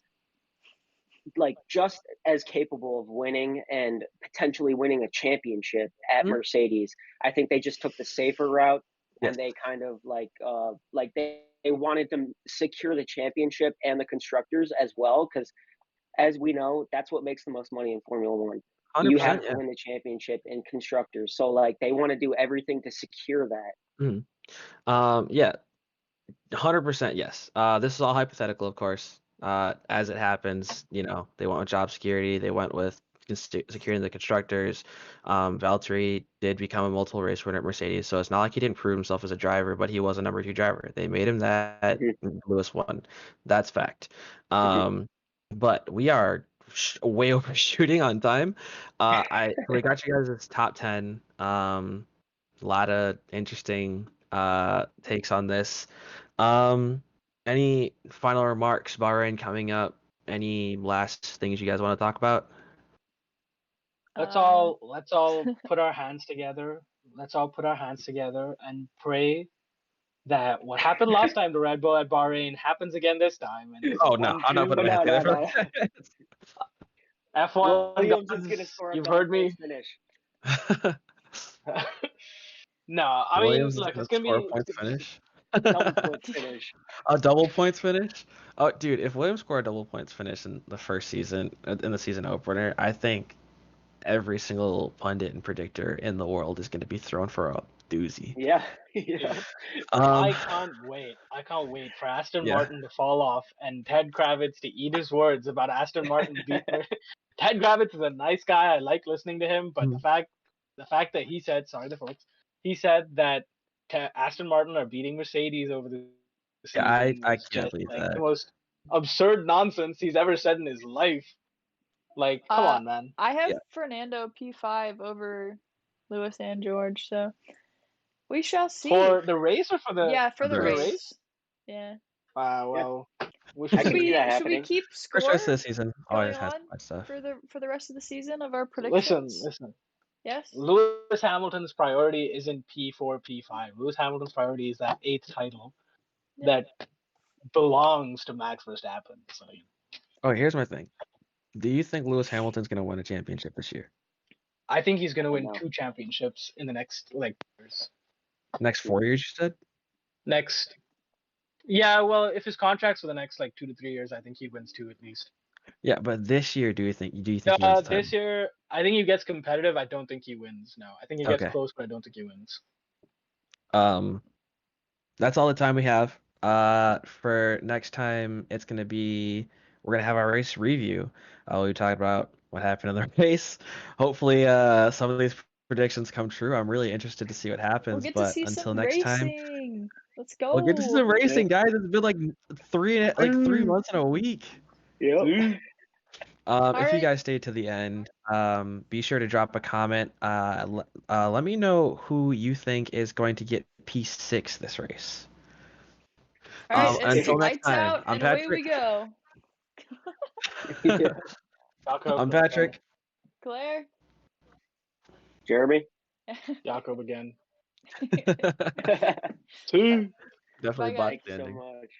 like just as capable of winning and potentially winning a championship at Mhm. Mercedes. I think they just took the safer route Yes. and they kind of like they wanted to secure the championship and the constructors as well because as we know, that's what makes the most money in Formula 1. You 100%, have to yeah. win the championship in constructors. So like they want to do everything to secure that. Mhm. Yeah, 100% yes. This is all hypothetical, of course. As it happens, they went with job security. They went with securing the constructors. Valtteri did become a multiple race winner at Mercedes, so it's not like he didn't prove himself as a driver, but he was a number 2 driver. They made him that. Mhm, Lewis won. That's fact. mhm. But we are way overshooting on time. So we got you guys' top 10. A lot of interesting takes on this. Um, any final remarks? Bahrain coming up. Any last things you guys want to talk about? let's Uh, all put our hands together. Let's all put our hands together and pray that what happened last time to Red Bull at Bahrain happens again this time, and Oh no, one I'm not two putting my No, hands no, together. no. F1 Williams is gods, gonna score a you've double heard me. points finish. No, I mean, Williams is look, gonna it's gonna score a be points finish. Double points finish. A double points finish? Oh, dude, if Williams scored a double points finish in the first season, in the season opener, I think every single pundit and predictor in the world is going to be thrown for a doozy. Yeah, dude, yeah. I can't wait. I can't wait for Aston Yeah. Martin to fall off and Ted Kravitz to eat his words about Aston Martin beat. Ted Kravitz is a nice guy. I like listening to him, but the fact that he said, sorry, the folks, he said that Aston Martin are beating Mercedes over the Yeah, season I was can't just believe like that. the most absurd nonsense he's ever said in his life. Like, come on, man. I have Yeah. Fernando P5 over Lewis and George, so we shall see. For the race or for the Yeah, for the race. race. Yeah. well, we I should can see see. that Should we happening. keep First score race of the season always going has on that stuff. for the rest of the season of our predictions? Listen. Yes. Lewis Hamilton's priority isn't P4, P5. Lewis Hamilton's priority is that 8th title Yeah. that belongs to Max Verstappen. So Oh, here's my thing. Do you think Lewis Hamilton's going to win a championship this year? I think he's going to Oh, win no. 2 championships in the next years. Next 4 years, you said? Yeah, well, if his contract's for the next 2 to 3 years, I think he wins 2 at least. Yeah, but this year, do you think he wins the title? This year, I think he gets competitive. I don't think he wins. No, I think he gets Okay. close, but I don't think he wins. That's all the time we have. For next time, it's gonna be we're gonna have our race review. We talked about what happened in the race. Hopefully, some of these predictions come true. I'm really interested to see what We'll happens. get to But see until some next time, racing. Let's we'll get to see go. some racing, guys. It's been like 3 months and a week. Yep. If you right. guys stay to the end, be sure to drop a comment. Let me know who you think is going to get P6 this race. All right, it's Until next lights time, out I'm and away we Patrick. go. Yeah. I'm Patrick. Claire. Jeremy. Yakhub again. Definitely Bye, guys. botched Thank you so ending. much.